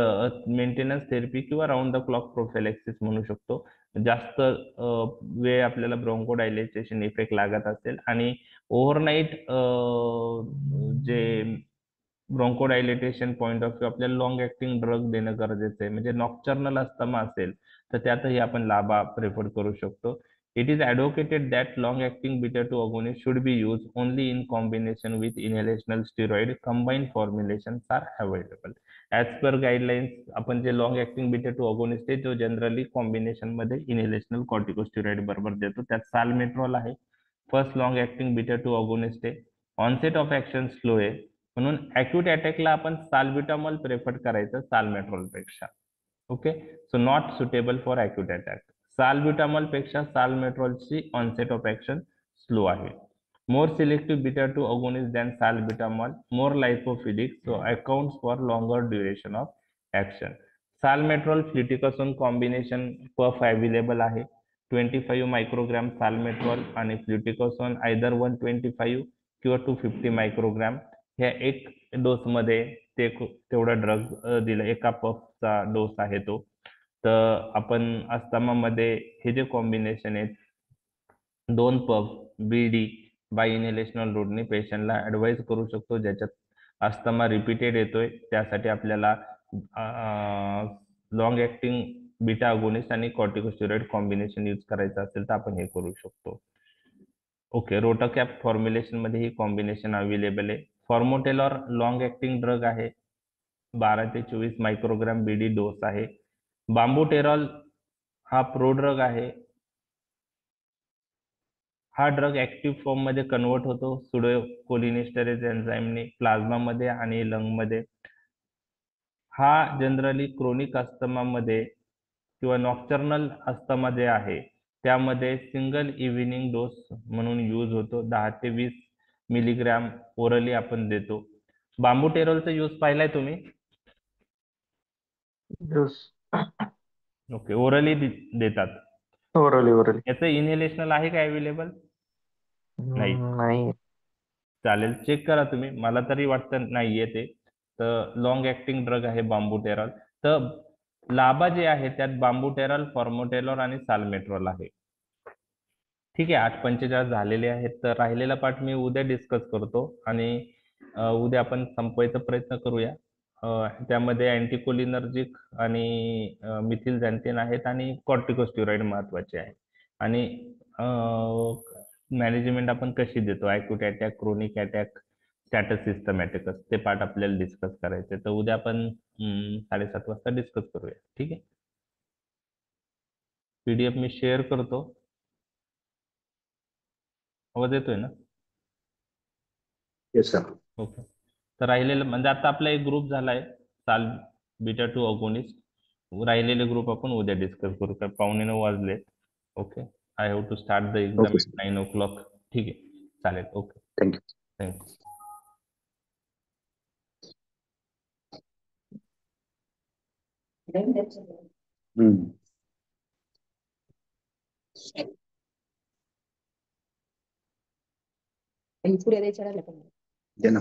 मेंटेनन्स थेरपी किंवा राऊंड द क्लॉक प्रोफिलॅक्सिस म्हणू शकतो. जास्त वेळ आपल्याला ब्रोंकोडायलेटेशन इफेक्ट लागत असेल आणि ओव्हरनाईट जे ब्रोंकोडायलेटेशन पॉइंट ऑफ व्ह्यू आपल्याला लॉंग ऍक्टिंग ड्रग देणं गरजेचं आहे, म्हणजे नॉक्टर्नल अस्थमा असेल तर त्यातही आपण लाबा प्रेफर करू शकतो. It is advocated that long-acting beta-2 agonist should be used only in combination with inhalational steroid. Combined formulations are available. As per guidelines, आपण जे long-acting beta-2 agonist आहे, तो जनरली कॉम्बिनेशन मध्ये इनहेलेशनल कॉर्टिकोस्टेरॉइड बरोबर देतो. त्यात साल्मेट्रॉल आहे, फर्स्ट लॉंग ऍक्टिंग बीटा-2 अगोनिस्ट आहे, ऑनसेट ऑफ ऍक्शन स्लो आहे, म्हणून अॅक्यूट अटॅकला आपण साल्ब्युटामॉल प्रेफर करायचं साल्मेट्रॉल पेक्षा. Okay, so not suitable for acute attack. Salbutamol पेक्षा साल्मेट्रॉलची ऑनसेट ऑफ ऍक्शन स्लो आहे. More selective beta two agonist than salbutamol, more lipophilic, so accounts for longer duration of action. Salmeterol fluticasone combination puff available आहे, 25 मायक्रोग्राम साल्मेट्रॉल आणि फ्लुटिकोसोन either 125 किंवा 250 मायक्रोग्राम ह्या एक dose मध्ये तेवढा ड्रग दिला, एका पफचा डोस आहे तो. तर आपण अस्थमा मध्ये हे जे कॉम्बिनेशन आहेत, 2 पफ बीडी बाय इनहेलेशनल रूटने पेशंटला ऍडवाइज करू शकतो, ज्याच्यात अस्थमा रिपीटेड येतोय, त्यासाठी आपल्याला लॉंग ऍक्टिंग बीटा अगोनिस्ट आणि कॉर्टिकोस्टेरॉइड कॉम्बिनेशन यूज करायचं असेल तर आपण हे करू शकतो. ओके, रोटाकॅप फॉर्म्युलेशन मध्ये ही कॉम्बिनेशन अवेलेबल आहे. फॉर्मोटेलॉर लॉंग ऍक्टिंग ड्रग आहे, 12 ते 24 मायक्रोग्राम बीडी डोस आहे. बांबुटेरॉल हा प्रोड्रग आहे, हा ड्रग ऍक्टिव्ह फॉर्म मध्ये कन्वर्ट होतो सुडोकोलिनेस्टरेज एन्झाईमने प्लाझ्मा मध्ये आणि लंग मध्ये. हा जनरली क्रोनिक अस्थमा मध्ये किंवा नॉक्टर्नल अस्थमा जे आहे त्यामध्ये सिंगल इव्हिनिंग डोस म्हणून यूज होतो, 10 ते 20 मिलीग्राम ओरली आपण देतो. बांबुटेरॉलचा यूज पाहिलाय तुम्ही? ओके, ओरली देतात. ओरली. याचं इनहेलेशनल आहे का अवेलेबल? नाही. नाही. चालेल, चेक करा तुम्ही, मला तरी वाटतं नाहीये ते. तर लॉंग ऍक्टिंग ड्रग आहे बांबुटेरॉल. तर लाबा जे आहे त्यात बांबुटेरॉल, फॉर्मोटेलॉर आणि साल्मेट्रॉल आहे. ठीक आहे, 8:45 झालेले आहेत, तर राहिलेला पार्ट मी उद्या डिस्कस करतो आणि उद्या आपण संपवायचा प्रयत्न करूया. त्यामध्ये अँटीकोलिनर्जिक आणि मिथिल झॅन्थिन आहेत आणि कॉर्टिकोस्टेरॉइड महत्वाचे आहे. आणि मॅनेजमेंट आपण कशी देतो, acute attack, chronic attack, status asthmaticus, ते पार्ट आपल्याला डिस्कस करायचे. तर उद्या आपण 7:30 वाजता डिस्कस करूया. ठीक आहे, PDF मी शेअर करतो. आवाज येतोय ना? Yes sir. ओके, तर राहिलेलं म्हणजे आता आपला एक ग्रुप झालाय साल बीटा 2 अगोनिस्ट, राहिलेले ग्रुप आपण उद्या डिस्कस करू, कारण 8:45 वाजलेत. Okay, I have to start the exam Okay, at 9 o'clock. ठीक आहे, चालेल. Okay, thank you. थँक्यू. हम्म. पुढे द्यायच्या राहिल्या पण. दे ना.